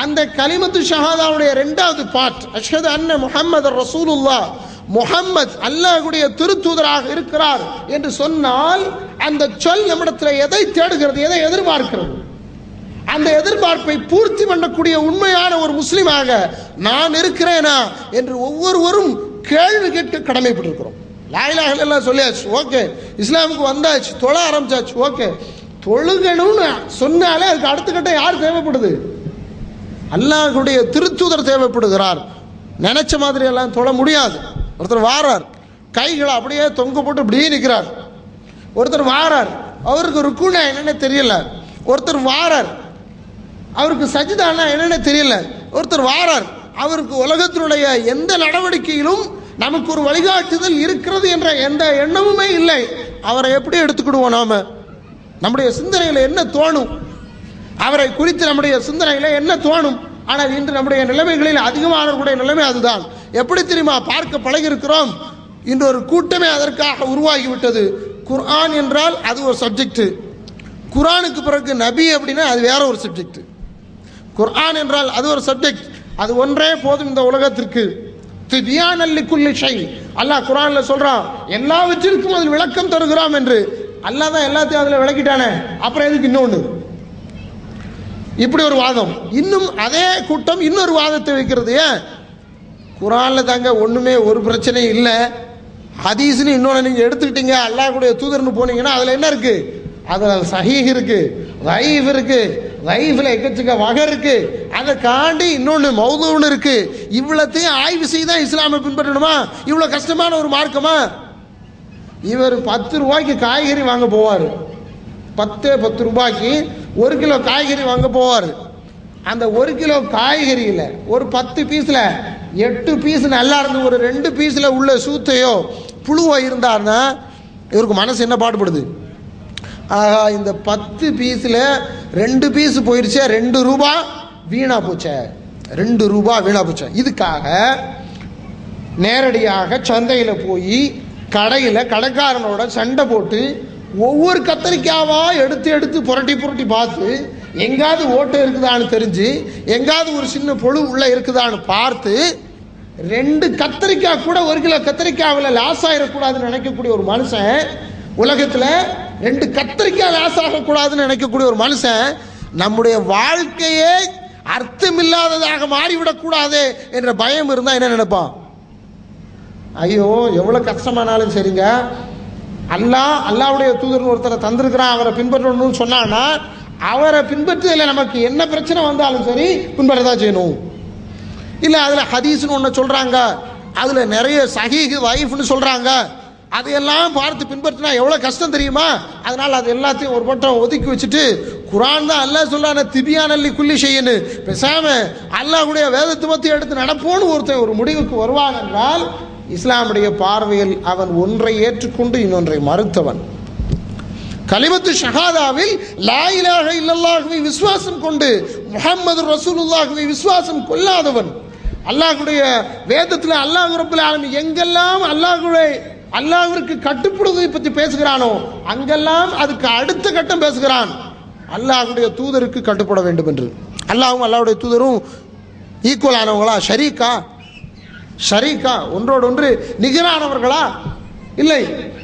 அந்த கலிமத்து ஷஹாதாவுடைய இரண்டாவது பார்ட், அஷ்ஹது அன்ன முஹம்மது ரசூலுல்லாஹ், முஹம்மத் அல்லாஹ்வுடைய திருத்தூதராக இருக்கிறார் என்று சொன்னால் அந்த சொல் நம்மிடத்தில் எதை தேடுகிறது, எதை எதிர்பார்க்கிறது? அந்த எதிர்பார்ப்பை பூர்த்தி பண்ணக்கூடிய உண்மையான ஒரு முஸ்லீமாக நான் இருக்கிறேனா என்று ஒவ்வொருவரும் கேள்வி கேட்க கடமைப்பட்டிருக்கிறோம். லா இலாஹ இல்லல்லாஹ் சொல்லியாச்சு, ஓகே. இஸ்லாமுக்கு வந்தாச்சு, தொழ ஆரம்பிச்சாச்சு, ஓகே. தொழுகணும்னு சொன்னாலே அதுக்கு அடுத்த கட்டம் யார் தேவைப்படுது? அல்லாஹ்வுடைய திருத்தூதர் தேவைப்படுகிறார். நினைச்ச மாதிரி எல்லாம் தொழ முடியாது. ஒருத்தர் வாரார், கைகளை அப்படியே தொங்க போட்டு இப்படியே நிற்கிறார். ஒருத்தர் வாரார், அவருக்கு ருக்குனா என்னென்ன தெரியல. ஒருத்தர் வாரார், அவருக்கு சஜிதானா என்னென்ன தெரியல. ஒருத்தர் வாரார், அவருக்கு உலகத்தினுடைய எந்த நடவடிக்கையிலும் நமக்கு ஒரு வழிகாட்டுதல் இருக்கிறது என்ற எந்த எண்ணமுமே இல்லை. அவரை எப்படி எடுத்துக்கிடுவோம்? நாம நம்முடைய சிந்தனையில் என்ன தோணும், அவரை குறித்து நம்முடைய சிந்தனையில் என்ன தோணும்? ஆனால் இன்று நம்முடைய நிலைமைகளில் அதிகமானவர்களுடைய நிலைமை அதுதான். எப்படி தெரியுமா பார்க்க பழகிருக்கிறோம்? இன்று ஒரு கூட்டமே அதற்காக உருவாகிவிட்டது. குர்ஆன் என்றால் அது ஒரு சப்ஜெக்ட், குர்ஆனுக்கு பிறகு நபி அப்படின்னா அது வேற ஒரு சப்ஜெக்ட். குர்ஆன் என்றால் அது ஒரு சப்ஜெக்ட், அது ஒன்றே போதும் இந்த உலகத்திற்கு. திபியானல் லிக்குல்லி ஷை, அல்லாஹ் குர்ஆன்ல சொல்றான் எல்லாவற்றிற்கும் அதில் விளக்கம் தருகிறோம் என்று. அல்லாஹ் தான் எல்லாத்தையும் அதில் விளக்கிட்டானே, அப்புறம் எதுக்கு இன்னொன்று? இப்படி ஒரு வாதம். இன்னும் அதே கூட்டம் இன்னொரு வாதத்தை வைக்கிறது. ஏன்? குர்ஆன்ல தாங்க ஒண்ணுமே ஒரு பிரச்சனையும் இல்லை, ஹதீஸ்னு இன்னொன்று நீங்க எடுத்துக்கிட்டீங்க, அல்லாஹ்வுடைய தூதர்னு போனீங்கன்னா அதுல என்ன இருக்கு? அதில் சஹீஹ் இருக்கு, தைஃப் இருக்கு, தைஃப்ல எக்கச்சக்க வகை இருக்கு, அதை காண்டி இன்னொன்று மௌதுன்னு இருக்கு. இவ்வளத்தையும் ஆய்வு செய்தான் இஸ்லாமை பின்பற்றணுமா? இவ்வளவு கஷ்டமான ஒரு மார்க்கமா? இவர் 10 ரூபாய்க்கு காய்கறி வாங்க போவார், 10 ரூபாய்க்கு 1 கிலோ காய்கறி வாங்க போவார். அந்த 1 கிலோ காய்கறியில் ஒரு 10 பீஸில் 8 பீஸ் நல்லா இருந்து ஒரு 2 பீஸில் உள்ள சூத்தையோ புழுவோ இருந்தார்னா இவருக்கு மனசு என்ன பாடுபடுது? ஆகா, இந்த 10 பீஸில் 2 பீஸ் போயிடுச்சே, 2 ரூபா வீணா போச்சே, 2 ரூபா வீணா போச்சே. இதுக்காக நேரடியாக சந்தையில் போய் கடையில் கடைக்காரனோட சண்டை போட்டு ஒவ்வொரு கத்தரிக்காவா எடுத்து எடுத்து புரட்டி புரட்டி பார்த்து எங்காவது ஓட்டை இருக்குதான்னு தெரிஞ்சு எங்காவது ஒரு சின்ன பொழு உள்ள இருக்குதான்னு பார்த்து 2 கத்தரிக்காய் கூட 1 கிலோ கத்தரிக்காவில் லாஸ் ஆகிடக்கூடாதுன்னு நினைக்கக்கூடிய ஒரு மனுஷன், உலகத்தில் 2 கத்தரிக்காய் லாஸ் ஆகக்கூடாதுன்னு நினைக்கக்கூடிய ஒரு மனுஷன், நம்முடைய வாழ்க்கையே அர்த்தமில்லாததாக மாறிவிடக்கூடாது என்ற பயம் இருந்தால் என்ன நினைப்பான்? ஐயோ எவ்வளோ கஷ்டமானாலும் சரிங்க, அல்லாஹ்வுடைய தூதர்னு ஒருத்தரை தந்திருக்கிறான், அவரை பின்பற்றணும்னு சொன்னான்னா அவரை பின்பற்றுவதில் நமக்கு என்ன பிரச்சனை வந்தாலும் சரி பின்பற்றதான் செய்யணும். இல்லை அதில் ஹதீஸ்னு ஒன்று சொல்கிறாங்க, அதில் நிறைய சஹீஹ் தைஃப்னு சொல்கிறாங்க, அதையெல்லாம் பார்த்து பின்பற்றினா எவ்வளோ கஷ்டம் தெரியுமா? அதனால் அது எல்லாத்தையும் ஒரு பட்டம் ஒதுக்கி வச்சுட்டு குர்ஆன் தான் அல்லாஹ் சொல்கிறான திபியானல் லிக்குல்லி ஷைன்னு பேசாம அல்லாஹ்வுடைய வேதத்தை பற்றி எடுத்து நடப்போன்னு ஒருத்தன் ஒரு முடிவுக்கு வருவான் என்றால் இஸ்லாமுடைய பார்வையில் அவன் ஒன்றை ஏற்றுக்கொண்டு இன்னொன்றை மறுத்தவன். கலிமத்து ஷஹாதாவில் லா இலாஹ இல்லல்லாஹ்வை விசுவாசம் கொண்டு முஹம்மது ரசூலுல்லாஹ்வை விசுவாசம் கொள்ளாதவன், அல்லாஹ்வுடைய வேதத்தில் அல்லாஹ் ரப்பல் ஆலமீன் எங்கெல்லாம் அல்லாஹ்விற்கு கட்டுப்படுவதை பற்றி பேசுகிறானோ அங்கெல்லாம் அதுக்கு அடுத்த கட்டம் பேசுகிறான், அல்லாஹ்வுடைய தூதருக்கு கட்டுப்பட வேண்டும் என்று. அல்லாஹ்வும் அல்லாஹ்வுடைய தூதரும் ஈக்குவலானவங்களா? ஷரீக்கா ஒன்றோடொன்று நிகரானவர்களா? இல்லை.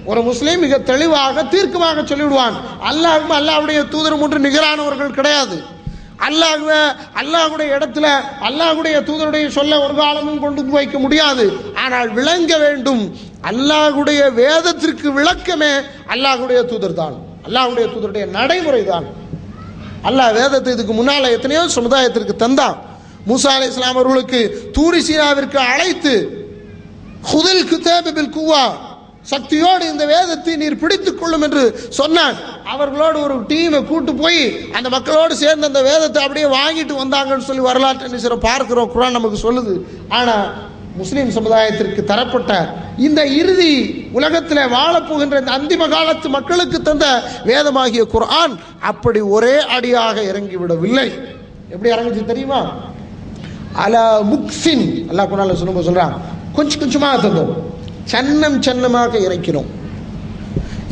ஒரு முஸ்லீம் மிக தெளிவாக தீர்க்கமாக சொல்லிவிடுவான், அல்லாஹ்வும் அல்லாஹ்வுடைய தூதரும் ஒன்று நிகரானவர்கள் கிடையாது. அல்லாஹ்வுடைய இடத்துல அல்லாஹ்வுடைய தூதருடைய சொல்ல ஒரு காலமும் கொண்டு வைக்க முடியாது. ஆனால் விளங்க வேண்டும், அல்லாஹ்வுடைய வேதத்திற்கு விளக்கமே அல்லாஹ்வுடைய தூதர் தான், அல்லாஹ்வுடைய தூதருடைய நடைமுறை தான். அல்லாஹ் வேதத்தை இதுக்கு முன்னால எத்தனையோ சமுதாயத்திற்கு தந்தான். மூசா அலைஹிஸ்ஸலாம் அவர்களுக்கு தூரி சீனாவிற்கு அழைத்து ஹுதில் கிதாப பில் குவா, சக்தியோடு இந்த வேதத்தை நீர் பிடித்துக் கொள்ளும் என்று சொன்னான். அவர்களோடு ஒரு டீமை கூட்டு போய் அந்த மக்களோடு சேர்ந்து அந்த வேதத்தை அப்படியே வாங்கிட்டு வந்தாங்கன்னு சொல்லி வரலாற்று பார்க்கிறோம், குர்ஆன் நமக்கு சொல்லுது. ஆனா முஸ்லிம் சமுதாயத்திற்கு தரப்பட்ட இந்த இறுதி உலகத்தில் வாழப்போகின்ற இந்த அந்திம காலத்து மக்களுக்கு தந்த வேதமாகிய குர்ஆன் அப்படி ஒரே அடியாக இறங்கிவிடவில்லை. எப்படி இறங்குச்சு தெரியுமா? அலா முக்ஸின், அல்லாஹ் குர்ஆன்ல சொல்லும்போது சொல்றான், கொஞ்சம் கொஞ்சமாக தந்தோம், சன்னம் சன்னமாக இறக்கிறோம்.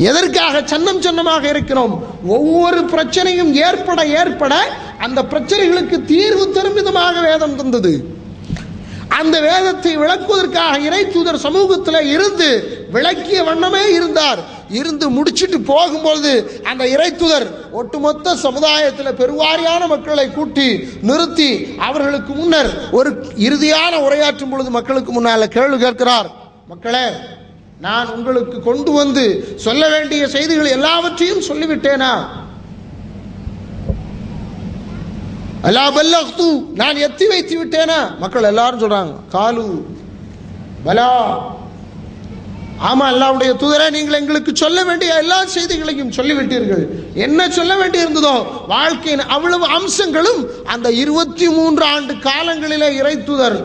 எதற்காக சன்னம் சன்னமாக இருக்கிறோம்? ஒவ்வொரு பிரச்சனையும் ஏற்பட ஏற்பட அந்த பிரச்சனைகளுக்கு தீர்வு தரும் விதமாக வேதம் தந்தது. அந்த வேதத்தை விளக்குவதற்காக இறை தூதர் சமூகத்தில் இருந்து விளக்கிய வண்ணமே இருந்தார். இருந்து முடிச்சுட்டு போகும்போது அந்த இறை தூதர் ஒட்டுமொத்த சமுதாயத்தில் பெருவாரியான மக்களை கூட்டி நிறுத்தி அவர்களுக்கு முன்னர் ஒரு இறுதியான உரையாற்றும் பொழுது மக்களுக்கு முன்னால கேள்வி கேட்கிறார், மக்களே, நான் உங்களுக்கு கொண்டு வந்து சொல்ல வேண்டிய செய்திகள் எல்லாவற்றையும் சொல்லிவிட்டேனா? அல்லா பல்லக்து, நான் எத்தி வைத்து விட்டேனா? மக்கள் எல்லாரும் சொல்றாங்க, காலு பலா, ஆமா அல்லாஹ்வுடைய தூதரே, நீங்கள் எங்களுக்கு சொல்ல வேண்டிய எல்லா செய்திகளையும் சொல்லிவிட்டீர்கள். என்ன சொல்ல வேண்டி இருந்ததோ வாழ்க்கையின் அவ்வளவு அம்சங்களும் அந்த 23 ஆண்டு காலங்களிலே இறை தூதர்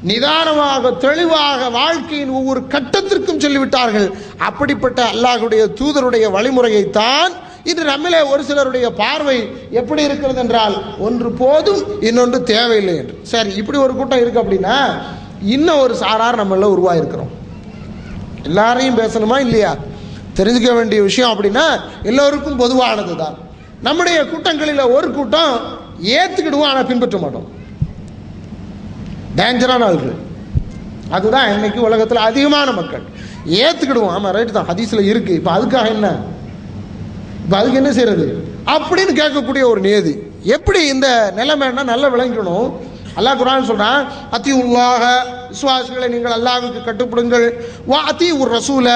நிதானமாக தெளிவாக வாழ்க்கையின் ஒவ்வொரு கட்டத்திற்கும் சொல்லிவிட்டார்கள். அப்படிப்பட்ட அல்லாஹ்வுடைய தூதருடைய வழிமுறையைத்தான் இன்று நம்மளே ஒரு சிலருடைய பார்வை எப்படி இருக்கிறது என்றால், ஒன்று போதும் இன்னொன்று தேவையில்லை என்று. சரி, இப்படி ஒரு கூட்டம் இருக்கு அப்படின்னா இன்னும் ஒரு சாரார் நம்மள உருவாயிருக்கிறோம். எல்லாரையும் பேசணுமா இல்லையா? தெரிஞ்சுக்க வேண்டிய விஷயம் அப்படின்னா எல்லோருக்கும் பொதுவானது தான். நம்முடைய கூட்டங்களில் ஒரு கூட்டம் ஏத்துக்கிடுவோம், ஆனால் பின்பற்ற மாட்டோம். டேஞ்சரான ஆள்கள். அதுதான் இன்னைக்கு உலகத்தில் அதிகமான மக்கள். ஏத்துக்கிடுவோம், ஆமா ரைட்டு தான், ஹதீஸ்ல இருக்கு, இப்ப அதுக்காக என்ன, இப்ப அதுக்கு என்ன செய்யறது அப்படின்னு கேட்கக்கூடிய ஒரு நியதி. எப்படி இந்த நிலைமைன்னா நல்லா விளங்கணும். அல்லாஹ் குர்ஆன் சொல்றான், அத்தியுல்லாஹ, விசுவாசிகளை நீங்கள் அல்லாஹ்வுக்கு கட்டுப்படுங்கள், வா அத்தியுர் ரசூல,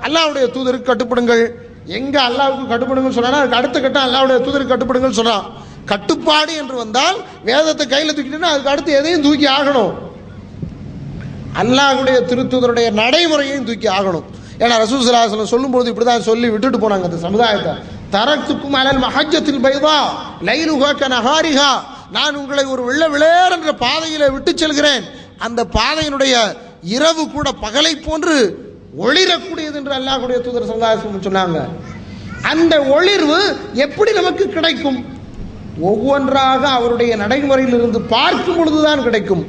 அல்லாஹ்வுடைய தூதருக்கு கட்டுப்படுங்கள். எங்க அல்லாஹ்வுக்கு கட்டுப்படுங்கன்னு சொன்னா அதுக்கு அடுத்த கட்டம் அல்லாஹ்வுடைய தூதருக்கு கட்டுப்படுங்கன்னு சொல்றான். கட்டுப்பாடு என்று வந்தால் வேதத்தை கையில் தூக்கிட்டா அதுக்கு அடுத்து எதையும் தூக்கி ஆகணும், அல்லாஹ்வுடைய திருத்தூதருடைய நடைமுறையையும் தூக்கி ஆகணும். ஏன்னா ரசூல் ஸல்லல்லாஹு அலைஹி வஸல்லம் சொல்லும்போது இப்படிதான் சொல்லி விட்டுட்டு போனாங்க அந்த சமுதாயத்தை. தரக்துக்கும் அலல் மஹஜ்ஜத்தில் பைதா லைலுஹா கனஹாரிஹா, நான் உங்களை ஒரு வெள்ளை விளையார் என்ற பாதையில விட்டு செல்கிறேன், அந்த பாதையினுடைய இரவு கூட பகலை போன்று ஒளிரக்கூடியது என்று அல்லாஹ்வுடைய தூதர் ஸல்லல்லாஹு அலைஹி வஸல்லம் சொன்னாங்க. அந்த ஒளிர்வு எப்படி நமக்கு கிடைக்கும்? ஒவ்வொன்றாக அவருடைய நடைமுறையில் இருந்து பார்க்கும் பொழுதுதான் கிடைக்கும்.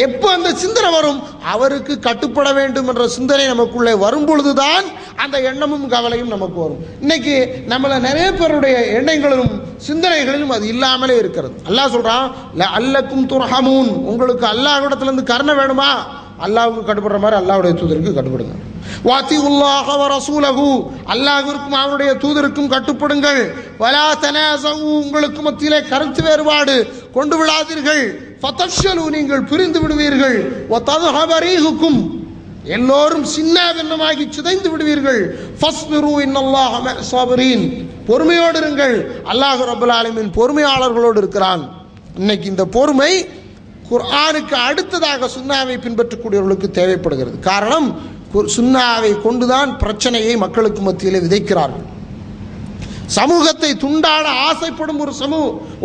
எப்போ அந்த சிந்தனை வரும்? அவருக்கு கட்டுப்பட வேண்டும் என்ற சிந்தனை நமக்குள்ளே வரும் பொழுதுதான் அந்த எண்ணமும் கவலையும் நமக்கு வரும். இன்னைக்கு நம்மள நிறைய பேருடைய எண்ணங்களிலும் சிந்தனைகளிலும் அது இல்லாமலே இருக்கிறது. அல்லாஹ் சொல்றான், அல்லக்கும் துர்ஹமூன், உங்களுக்கு அல்லாஹ்விடத்திலிருந்து கருணை வேணுமா? அல்லாஹ்வுக்கு கட்டுப்படுற மாதிரி அல்லாஹ்வுடைய தூதருக்கு கட்டுப்படுங்க. வாத்தியுல்லாஹ வ ரசூலஹு, அல்லாஹ்விற்கும் அவருடைய தூதருக்கும் கட்டுப்படுங்கள். வலா தனாஸு, உங்களுக்கு மத்தியிலே கருத்து வேறுபாடு கொண்டு விடாதீர்கள். ஃபதஃஷலு, நீங்கள் பிரிந்து விடுவீர்கள். வ தذهب ரீஹுக்கும், எல்லோரும் சின்ன பின்னமாகி சிதைந்து விடுவீர்கள். ஃபஸ்பிரு இன்னல்லாஹ மஅஸ்-ஸாபிரீன், பொறுமையோடு இருங்கள், அல்லாஹ் ரப்பல் ஆலமீன் பொறுமையாளர்களோடு இருக்கிறான். இன்னைக்கு இந்த பொறுமை குர்ஆனுக்கு அடுத்ததாக சுன்னாவை பின்பற்றக்கூடியவர்களுக்கு தேவைப்படுகிறது. காரணம், சுன்னாவை கொண்டுதான் பிரச்சனையை மக்களுக்கு மத்தியிலே விதைக்கிறார்கள். சமூகத்தை துண்டாட ஆசைப்படும்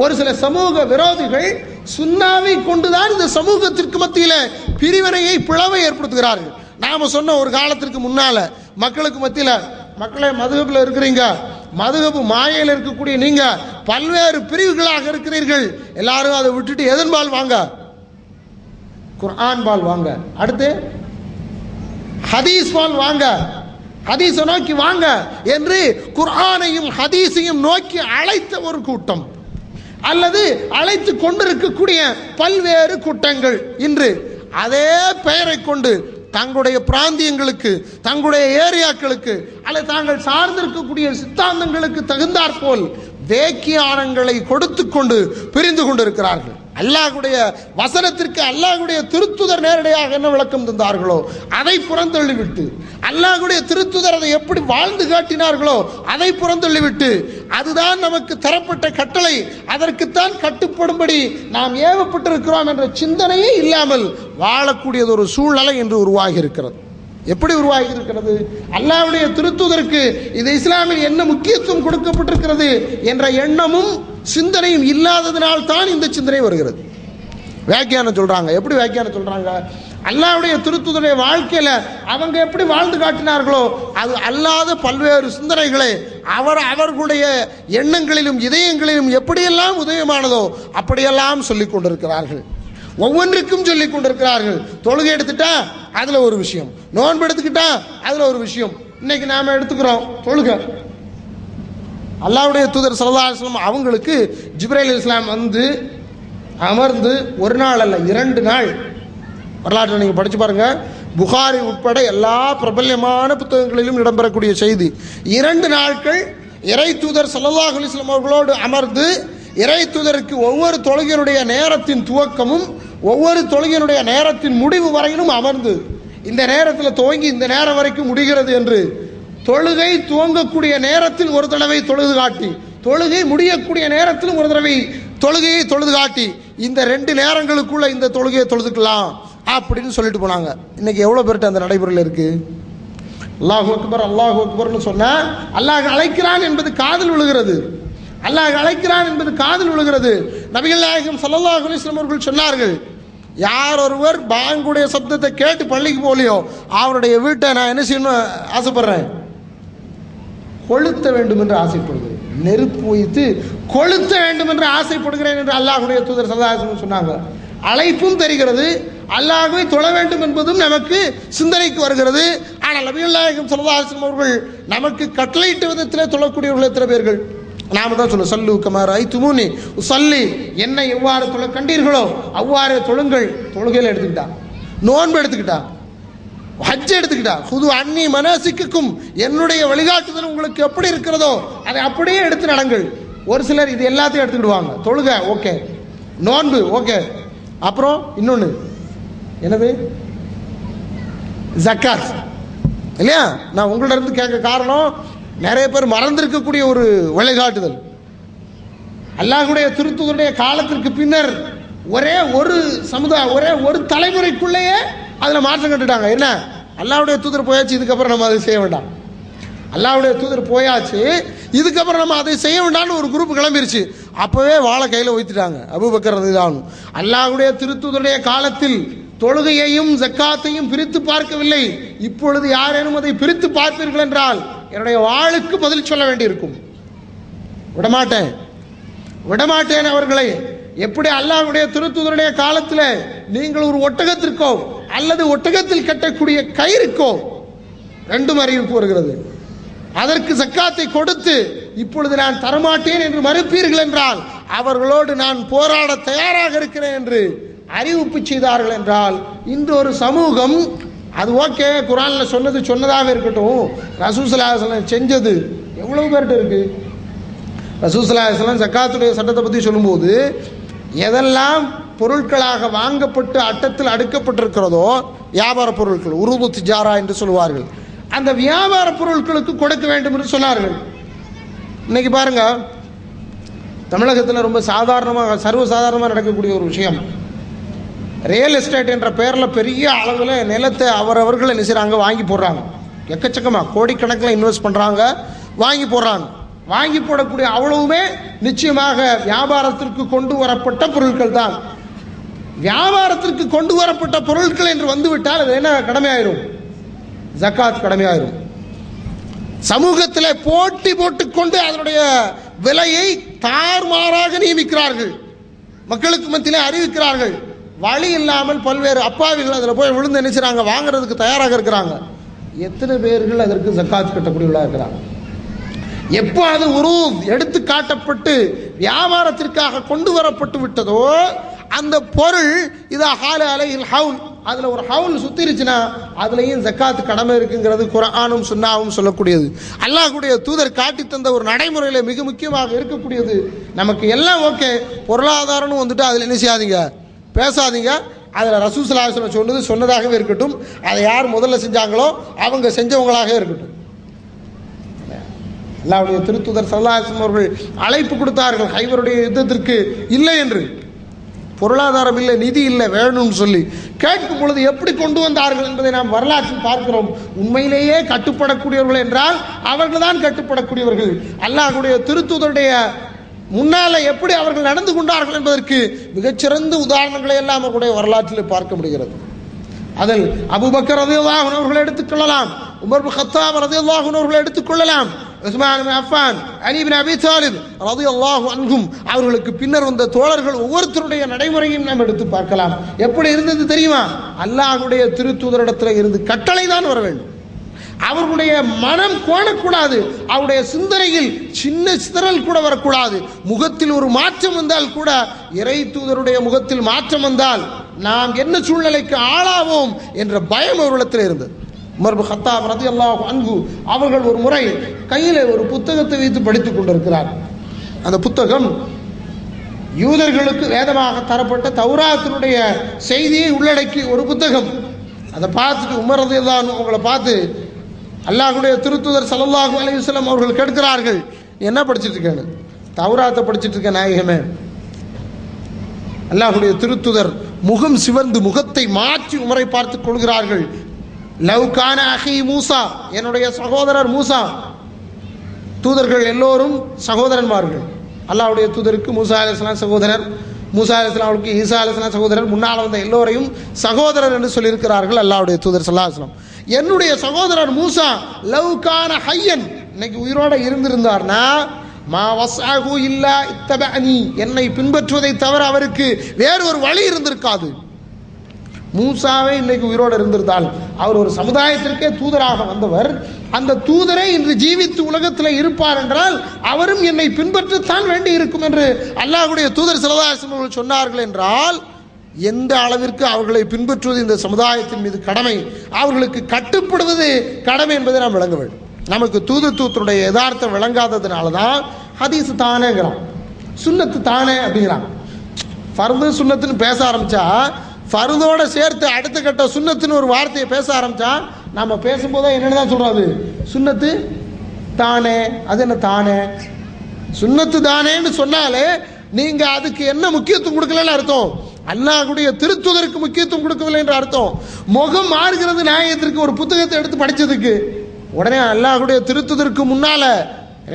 ஒரு சில சமூக விரோதிகள் சுன்னாவை கொண்டுதான் இந்த சமூகத்திற்கு மத்தியில பிரிவினையை, பிளவை ஏற்படுத்துகிறார்கள். நாம சொன்ன ஒரு காலத்திற்கு முன்னால மக்களுக்கு மத்தியில, மக்களே மதுஹப்ல இருக்கிறீங்க, மதுஹப் மாயையில் இருக்கக்கூடிய நீங்க பல்வேறு பிரிவுகளாக இருக்கிறீர்கள், எல்லாரும் அதை விட்டுட்டு எதன்பால் வாங்க, குர்ஆன் பால் வாங்க, அடுத்து ஹதீஸ் பால் வாங்க, ஹதீஸை நோக்கி வாங்க என்று குர்ஆனையும் ஹதீஸையும் நோக்கி அழைத்த ஒரு கூட்டம், அல்லது அழைத்து கொண்டிருக்கக்கூடிய பல்வேறு கூட்டங்கள் இன்று அதே பெயரை கொண்டு தங்களுடைய பிராந்தியங்களுக்கு, தங்களுடைய ஏரியாக்களுக்கு, அல்லது தாங்கள் சார்ந்திருக்கக்கூடிய சித்தாந்தங்களுக்கு தகுந்தாற்போல் வேக்கியானங்களை கொடுத்து கொண்டு பிரிந்து கொண்டிருக்கிறார்கள். அல்லாஹ்வுடைய வசனத்திற்கு அல்லாஹ்வுடைய திருத்துதர் நேரடியாக என்ன விளக்கம் தந்தார்களோ அதை புறந்தள்ளிவிட்டு, அல்லாஹ்வுடைய திருத்துதர் அதை எப்படி வாழ்ந்து காட்டினார்களோ அதை புறந்தள்ளிவிட்டு, அதுதான் நமக்கு தரப்பட்ட கட்டளை, அதற்குத்தான் கட்டுப்படும்படி நாம் ஏவப்பட்டிருக்கிறோம் என்ற சிந்தனையே இல்லாமல் வாழக்கூடியது ஒரு சூழ்நிலை என்று உருவாகி இருக்கிறது. எப்படி உருவாகி இருக்கிறது? அல்லாஹ்வுடைய திருத்துதருக்கு இது இஸ்லாமில் என்ன முக்கியத்துவம் கொடுக்கப்பட்டிருக்கிறது என்ற எண்ணமும் சிந்தனையும் இல்லாததினால் தான் இந்த சிந்தனை வருகிறது. வியாக்கியானம் சொல்றாங்க. எப்படி வியாக்கியானம் சொல்றாங்க? அல்லாஹ்வுடைய திருத்துதருடைய வாழ்க்கையில அவங்க எப்படி வாழ்ந்து காட்டினார்களோ அது அல்லாத பல்வேறு சிந்தனைகளை அவர்களுடைய எண்ணங்களிலும் இதயங்களிலும் எப்படியெல்லாம் உதயமானதோ அப்படியெல்லாம் சொல்லிக் கொண்டிருக்கிறார்கள். ஒவ்வொன்றுக்கும் சொல்லிக் கொண்டிருக்கிறார்கள். தொழுகை எடுத்துட்டா அதுல ஒரு விஷயம், நோன்பு எடுத்துக்கிட்டா அதுல ஒரு விஷயம். இன்னைக்கு நாம எடுத்துக்கிறோம் தொழுகை. அல்லாஹ்வுடைய தூதர் ஸல்லல்லாஹு அலைஹி வஸல்லம் அவங்களுக்கு ஜிப்ரீல் அலைஹிஸ்ஸலாம் வந்து அமர்ந்து ஒரு நாள் அல்ல 2 நாள், வரலாற்றை நீங்க படிச்சு பாருங்க, புகாரி உட்பட எல்லா பிரபல்யமான புத்தகங்களிலும் இடம்பெறக்கூடிய செய்தி. 2 நாட்கள் இறை தூதர் ஸல்லல்லாஹு அலைஹி வஸல்லம் அவர்களோடு அமர்ந்து இறை தூதருக்கு ஒவ்வொரு தொழுகையினுடைய நேரத்தின் துவக்கமும் ஒவ்வொரு தொழுகையினுடைய நேரத்தின் முடிவு வரையிலும் அமர்ந்து, இந்த நேரத்தில் துவங்கி இந்த நேரம் வரைக்கும் முடிகிறது என்று தொழுகை துவங்கக்கூடிய நேரத்தில் ஒரு தடவை தொழுது காட்டி, தொழுகை முடியக்கூடிய நேரத்திலும் ஒரு தடவை தொழுகையை தொழுது காட்டி, இந்த 2 நேரங்களுக்குள்ள இந்த தொழுகையை தொழுதுக்கலாம் அப்படின்னு சொல்லிட்டு போனாங்க. இன்னைக்கு எவ்வளவு பேர்ட்ட அந்த நடைமுறையில் இருக்கு? அல்லாஹு அக்பர் அல்லாஹு அக்பர்னு சொன்னா அல்லாஹ் அழைக்கிறான் என்பது காதில் விழுகிறது. அல்லாஹ் அழைக்கிறான் என்பது காதில் விழுகிறது. நபிகள் நாயகம் ஸல்லல்லாஹு அலைஹி வஸல்லம் அவர்கள் சொன்னார்கள், யார் ஒருவர் பாங்குடைய சப்தத்தை கேட்டு பள்ளிக்கு போலியோ அவருடைய வீட்டை நான் என்ன செய்யணும் ஆசைப்படுறேன்? கொளுத்த வேண்டும் என்று ஆசைப்படுகிறேன். நெருப்பு வைத்து கொளுத்த வேண்டும் என்று ஆசைப்படுகிறேன் என்று அல்லாஹ்வுடைய தூதர் ஸல்லல்லாஹு அலைஹி வஸல்லம் சொன்னாங்க. அழைப்பும் தெரிகிறது, அல்லாஹ்வை தொழ வேண்டும் என்பதும் நமக்கு சிந்தனைக்கு வருகிறது. ஆனால் நபிகள் நாயகம் ஸல்லல்லாஹு அலைஹி வஸல்லம் அவர்கள் நமக்கு கட்டளையிட்ட விதத்திலே தொழக்கூடியவர்கள் எத்தனை பேர்கள்? நாம தான் சொல்ல சல்லு கமா ரஅய்துமூனி உஸல்லி, என்னை எவ்வாறு தொழ கண்டீர்களோ அவ்வாறு தொழுங்கள். தொழுகையில எடுத்துக்கிட்டா, நோன்பு எடுத்துக்கிட்டா, ஹஜ் எடுத்துக்கிட்டா, ஹுது அன்னி மனாசிக்குக்கும், என்னுடைய வழிகாட்டுதல் உங்களுக்கு எப்படி இருக்கிறதோ அதை அப்படியே எடுத்து நடங்கள். ஒரு சிலர் இது எல்லாத்தையும் எடுத்துக்கிடுவாங்க. தொழுகை ஓகே, நோன்பு ஓகே, அப்புறம் இன்னொன்னு என்னது ஜக்காத் இல்லையா? நான் உங்கள்ட்ட இருந்து கேட்க காரணம் நிறைய பேர் மறந்திருக்கக்கூடிய ஒரு வழிகாட்டுதல். அல்லாஹ்வுடைய திருத்தூதருடைய காலத்திற்கு பின்னர் ஒரே ஒரு சமுதாயம் ஒரே ஒரு தலைமுறைக்குள்ளேயே அதுல மாற்றம் கட்டுட்டாங்க. என்ன? அல்லாஹ்வுடைய தூதர் போயாச்சு, இதுக்கப்புறம் நம்ம அதை செய்ய வேண்டாம். அல்லாஹ்வுடைய தூதர் போயாச்சு, இதுக்கப்புறம் நம்ம அதை செய்ய வேண்டாம்னு ஒரு குரூப் கிளம்பிருச்சு. அப்பவே வாழை கையில வைத்துட்டாங்க. அபூபக்கர் ரலியல்லாஹு அன்ஹு அல்லாஹ்வுடைய திருத்தூதருடைய காலத்தில் தொழுகையையும் ஜக்காத்தையும் பிரித்து பார்க்கவில்லை. இப்பொழுது யாரேனும் அதை பிரித்து பார்ப்பீர்கள் என்றால் என்னுடைய வாளுக்கு பதில் சொல்ல வேண்டியிருக்கும். விடமாட்டேன் அவர்களை. எப்படி அல்லாஹ்வுடைய திருத்தூதருடைய காலத்தில் நீங்கள் ஒரு ஒட்டகத்திற்கோ அல்லது ஒட்டகத்தில் கட்டக்கூடிய கயிறுக்கோ 2 அறிவிப்பு வருகிறது, அதற்கு ஜக்காத்தை கொடுத்து இப்பொழுது நான் தரமாட்டேன் என்று மறுப்பீர்கள் என்றால் அவர்களோடு நான் போராட தயாராக இருக்கிறேன் என்று அறிவிப்பு செய்தார்கள் என்றால் இன்று ஒரு சமூகம் அது ஓகே, குர்ஆன்ல சொன்னது சொன்னதாக இருக்கட்டும், ரசூல் ஸல்லல்லாஹு அலைஹி வஸல்லம் செஞ்சது எவ்வளவு பேர்ட்ட இருக்கு? ரசூல் ஸல்லல்லாஹு அலைஹி வஸல்லம் ஜக்காத்துடைய சட்டத்தை பற்றி சொல்லும்போது எதெல்லாம் பொருட்களாக வாங்கப்பட்டு அட்டத்தில் அடுக்கப்பட்டிருக்கிறதோ வியாபார பொருட்கள், உருது திஜாரா என்று சொல்வார்கள், அந்த வியாபார பொருட்களுக்கு கொடுக்க வேண்டும் என்று சொன்னார்கள். இன்னைக்கு பாருங்க, தமிழகத்தில் ரொம்ப சாதாரணமாக சர்வசாதாரணமாக நடக்கக்கூடிய ஒரு விஷயம், ரியல் எஸ்டேட் என்ற பெயரில் பெரிய அளவில் நிலத்தை அவர்கள் என்ன செய்கிறாங்க, வாங்கி போடுறாங்க. எக்கச்சக்கமாக கோடிக்கணக்கில் இன்வெஸ்ட் பண்ணுறாங்க, வாங்கி போடுறாங்க. வாங்கி போடக்கூடிய அவ்வளவுமே நிச்சயமாக வியாபாரத்திற்கு கொண்டு வரப்பட்ட பொருட்கள் தான். வியாபாரத்திற்கு கொண்டு வரப்பட்ட பொருட்கள் என்று வந்துவிட்டால் அது என்ன கடமையாயிரும்? ஜக்காத் கடமையாயிரும். சமூகத்தில் போட்டி போட்டுக்கொண்டு அதனுடைய விலையை தாறுமாறாக நியமிக்கிறார்கள், மக்களுக்கு மத்தியிலே அறிவிக்கிறார்கள். வழி இல்லாமல் பல்வேறு அப்பாவிகள் அதில் போய் விழுந்து நினைச்சாங்க, வாங்குறதுக்கு தயாராக இருக்கிறாங்க. எத்தனை பேர்கள் அதற்கு ஜக்காத் கட்டக்கூடியவர்களாக இருக்கிறாங்க? எப்போ அது ஒரு எடுத்து காட்டப்பட்டு வியாபாரத்திற்காக கொண்டு வரப்பட்டு விட்டதோ அந்த பொருள் இதா ஹால அலைஹில் ஹவுல், அதில் ஒரு ஹவுல் சுத்திருச்சுன்னா அதுலேயும் ஜக்காத்து கடமை இருக்குங்கிறது குர்ஆனும் சுன்னாவும் சொல்லக்கூடியது. அல்லாஹ்வுடைய தூதர் காட்டி தந்த ஒரு நடைமுறையில் மிக முக்கியமாக இருக்கக்கூடியது. நமக்கு எல்லாம் ஓகே, பொருளாதாரம்னு வந்துட்டு அதில் என்ன செய்யாதீங்க, பேசாதீங்க. அதில் ரசூல் ஸல்லல்லாஹு அலைஹி வஸல்லம் சொன்னதாகவே இருக்கட்டும், அதை யார் முதல்ல செஞ்சாங்களோ அவங்க செஞ்சவங்களாக இருக்கட்டும். அல்லாஹ்வுடைய திருத்தூதர் ஸல்லல்லாஹு அலைஹி வஸல்லம் அவர்கள் அழைப்பு கொடுத்தார்கள் ஹைபருடைய யுத்தத்திற்கு இல்லை என்று. பொருளாதாரம் இல்லை, நிதி இல்லை, வேணும்னு சொல்லி கேட்கும் பொழுது எப்படி கொண்டு வந்தார்கள் என்பதை நாம் வரலாற்றில் பார்க்கிறோம். உண்மையிலேயே கட்டுப்படக்கூடியவர்கள் என்றால் அவர்கள் தான் கட்டுப்படக்கூடியவர்கள். அல்லாஹ்வுடைய திருத்தூதருடைய முன்னால எப்படி அவர்கள் நடந்து கொண்டார்கள் என்பதற்கு மிகச்சிறந்த உதாரணங்களை எல்லாம் அவர்களுடைய வரலாற்றில் பார்க்க முடிகிறது. அதில் அபூபக்கர் ரலியல்லாஹு அன்ஹு அவர்களை எடுத்துக்கொள்ளலாம், உமர் இப்னு கத்தாப் ரலியல்லாஹு அன்ஹு அவர்களை எடுத்துக்கொள்ளலாம், உஸ்மான் இப்னு அஃபான், அலி இப்னு அபி தாலிப் ரலியல்லாஹு அன்ஹும் அவர்களுக்கு பின்னர் வந்த தோழர்கள் ஒவ்வொருத்தருடைய நடைமுறையும் நாம் எடுத்து பார்க்கலாம். எப்படி இருந்தது தெரியுமா? அல்லாஹ்வுடைய திருத்தூதரிடத்தில் இருந்து கட்டளை தான் வர வேண்டும். அவர்களுடைய மனம் கோணக்கூடாது, அவருடைய சிந்தனையில் சின்ன சிதறல் கூட வரக்கூடாது. முகத்தில் ஒரு மாற்றம் வந்தால் கூட, இறை தூதருடைய முகத்தில் மாற்றம் வந்தால் நாம் என்ன சூழ்நிலைக்கு ஆளாவோம் என்ற பயம் அவர்களிடத்தில் இருந்தது. உமர் இப்னு கத்தாப் ரலியல்லாஹு அன்ஹு அவர்கள் ஒரு முறை கையில் ஒரு புத்தகத்தை வைத்து படித்துக் கொண்டிருக்கிறார். அந்த புத்தகம் யூதர்களுக்கு வேதமாக தரப்பட்ட தௌராத்தினுடைய செய்தியை உள்ளடக்கி ஒரு புத்தகம். அதை பார்த்துட்டு உமர் ரலியல்லாஹு அன்ஹு அவங்களை பார்த்து, அல்லாஹ்வுடைய திருத்தூதர் ஸல்லல்லாஹு அலைஹி வஸல்லம் அவர்கள் கேட்கிறார்கள், என்ன படிச்சுட்டு இருக்கேன்னு. தௌராத்தை படிச்சுட்டு இருக்க நாயகமே. அல்லாஹ்வுடைய திருத்தூதர் முகம் சிவந்து முகத்தை மாற்றி உமரை பார்த்து கொள்கிறார்கள். லவ் கான அஹி மூசா, என்னுடைய சகோதரர் மூசா. தூதர்கள் எல்லோரும் சகோதரன்மார்கள். அல்லாஹ்வுடைய தூதருக்கு மூசா அலைஹிஸ்ஸலாம் சகோதரர், மூசா அலைஹிஸ்ஸலாம் அவருக்கு ஈசா அலைஹிஸ்ஸலாம் சகோதரர். முன்னால் வந்த எல்லோரையும் சகோதரர் என்று சொல்லியிருக்கிறார்கள் அல்லாஹ்வுடைய தூதர் ஸல்லல்லாஹு அலைஹி வஸல்லம். என்னுடைய சகோதரர் மூசா லவ் கான ஹய்யன், இன்னைக்கு உயிரோட இருந்திருந்தார்னா, மா வஸ்அஹு இல்லா இத்தபஅனி, என்னை பின்பற்றுவதை தவிர அவருக்கு வேறு ஒரு வழி இருந்திருக்காது. மூசாவே இன்னைக்கு உயிரோடு இருந்திருந்தால், அவர் ஒரு சமுதாயத்திற்கே தூதராக வந்தவர், அந்த தூதரை இன்று ஜீவித்து உலகத்தில் இருப்பார் என்றால் அவரும் என்னை பின்பற்றத்தான் வேண்டி இருக்கும் என்று அல்லாஹ்வுடைய தூதர் ஸல்லல்லாஹு அலைஹி வஸல்லம் சொன்னார்கள் என்றால், எந்த அளவிற்கு அவர்களை பின்பற்றுவது இந்த சமுதாயத்தின் மீது கடமை, அவர்களுக்கு கட்டுப்படுவது கடமை என்பதை நாம் விளங்க வேண்டும். நமக்கு தூதத்துவத்தினுடைய யதார்த்தம் விளங்காததுனால தான் ஹதீஸ் தானேங்கிறான், சுன்னத்து தானே அப்படிங்கிறான். ஃபர்து சுன்னத்துன்னு பேச ஆரம்பித்தா, ஃபர்தோட சேர்த்து அடுத்த கட்ட சுன்னத்துன்னு ஒரு வார்த்தையை பேச ஆரம்பித்தா, நம்ம பேசும்போது என்னென்னு தான் சொல்கிறது, சுன்னத்து தானே. அது என்ன தானே? சுன்னத்து தானேன்னு சொன்னாலே நீங்கள் அதுக்கு என்ன முக்கியத்துவம் கொடுக்கலன்னு அர்த்தம், அல்லாஹ்வுடைய திருத்தூதருக்கு முக்கியத்துவம் கொடுக்கவில்லை என்ற அர்த்தம். முகம் மாறுகிறது நாயகத்திற்கு ஒரு புத்தகத்தை எடுத்து படித்ததுக்கு. உடனே அல்லாஹ்வுடைய திருத்தூதருக்கு முன்னால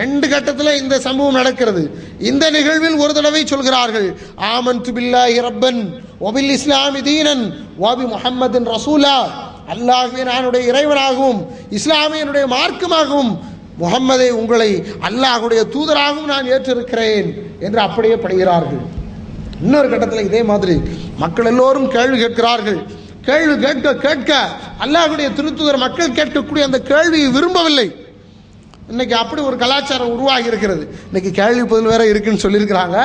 2 கட்டத்தில் இந்த சம்பவம் நடக்கிறது. இந்த நிகழ்வில் ஒரு தடவை சொல்கிறார்கள், ஆமன்து பில்லாஹி ரப்பன் வபில் இஸ்லாமி தீனன் வபி முஹம்மதின் ரசூலா, அல்லாஹ்வே நானுடைய இறைவனாகவும் இஸ்லாமியனுடைய மார்க்கமாகவும் முஹம்மதை உங்களை அல்லாஹ்வுடைய தூதராகவும் நான் ஏற்றிருக்கிறேன் என்று அப்படியே படுகிறார்கள். இன்னொரு கட்டத்தில் இதே மாதிரி மக்கள் எல்லோரும் கேள்வி கேட்கிறார்கள். கேள்வி கேட்க கேட்க அல்லாஹ்வுடைய திருத்தூதர் மக்கள் கேட்கக்கூடிய அந்த கேள்வியை விரும்பவில்லை. இன்னைக்கு அப்படி ஒரு கலாச்சாரம் உருவாகி இருக்கிறது. இன்னைக்கு கேள்வி பதில் வேற இருக்குன்னு சொல்லியிருக்கிறாங்க.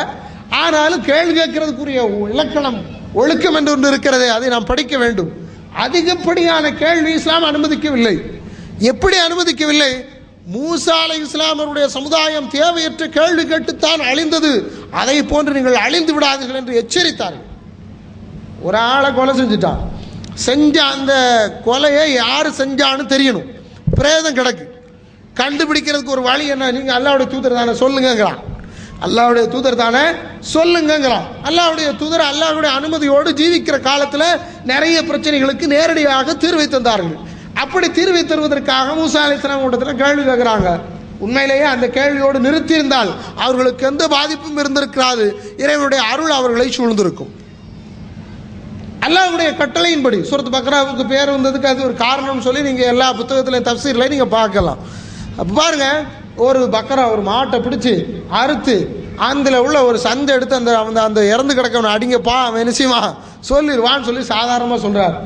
ஆனாலும் கேள்வி கேட்கறதுக்குரிய இலக்கணம் ஒழுக்கம் என்று ஒன்று இருக்கிறதே, அதை நாம் படிக்க வேண்டும். அதிகப்படியான கேள்வி இஸ்லாம் அனுமதிக்கவில்லை. எப்படி அனுமதிக்கவில்லை? மூசா அலைஹிஸ்ஸலாம் அவருடைய சமுதாயம் தேவையற்ற கேள்வி கேட்டுத்தான் அழிந்தது, அதை போன்று நீங்கள் அழிந்து விடாதீர்கள் என்று எச்சரித்தார்கள். ஒரு ஆளை கொலை செஞ்சுட்டான், செஞ்ச அந்த கொலையை யார் செஞ்சான்னு தெரியணும், பிரேதம் கிடக்கு, கண்டுபிடிக்கிறதுக்கு ஒரு வழி என்ன? நீங்கள் அல்லாஹ்வுடைய தூதர் தானே சொல்லுங்கிறான். அல்லாஹ்வுடைய தூதர் தானே சொல்லுங்கிறான். அல்லாஹ்வுடைய தூதர் அல்லாஹ்வுடைய அனுமதியோடு ஜீவிக்கிற காலத்தில் நிறைய பிரச்சனைகளுக்கு நேரடியாக தீர்வை தந்தார்கள். அப்படி தீர்வை தருவதற்காக மூசா அலைஹிஸ்ஸலாம் கூட்டத்தில் கேள்வி கேட்குறாங்க. உண்மையிலேயே அந்த கேள்வியோடு நிறுத்தியிருந்தால் அவர்களுக்கு எந்த பாதிப்பும் இருந்திருக்காது, இறைவனுடைய அருள் அவர்களை சூழ்ந்திருக்கும். அல்லாஹ்வுடைய கட்டளையின்படி சூரத் பக்ராவுக்கு பேர் வந்ததுக்கு அது ஒரு காரணம் சொல்லி நீங்கள் எல்லா புத்தகத்திலையும் தஃசீர்லையும் நீங்கள் பார்க்கலாம். அப்போ பாருங்க, ஒரு பக்கரா ஒரு மாட்டை பிடிச்சி அறுத்து அதில் உள்ள ஒரு சந்தை எடுத்து அந்த அந்த இறந்து கிடக்கவனை அடிங்கப்பா அவன் நிச்சயமா சொல்லிடுவான்னு சொல்லி சாதாரணமாக சொல்கிறார்.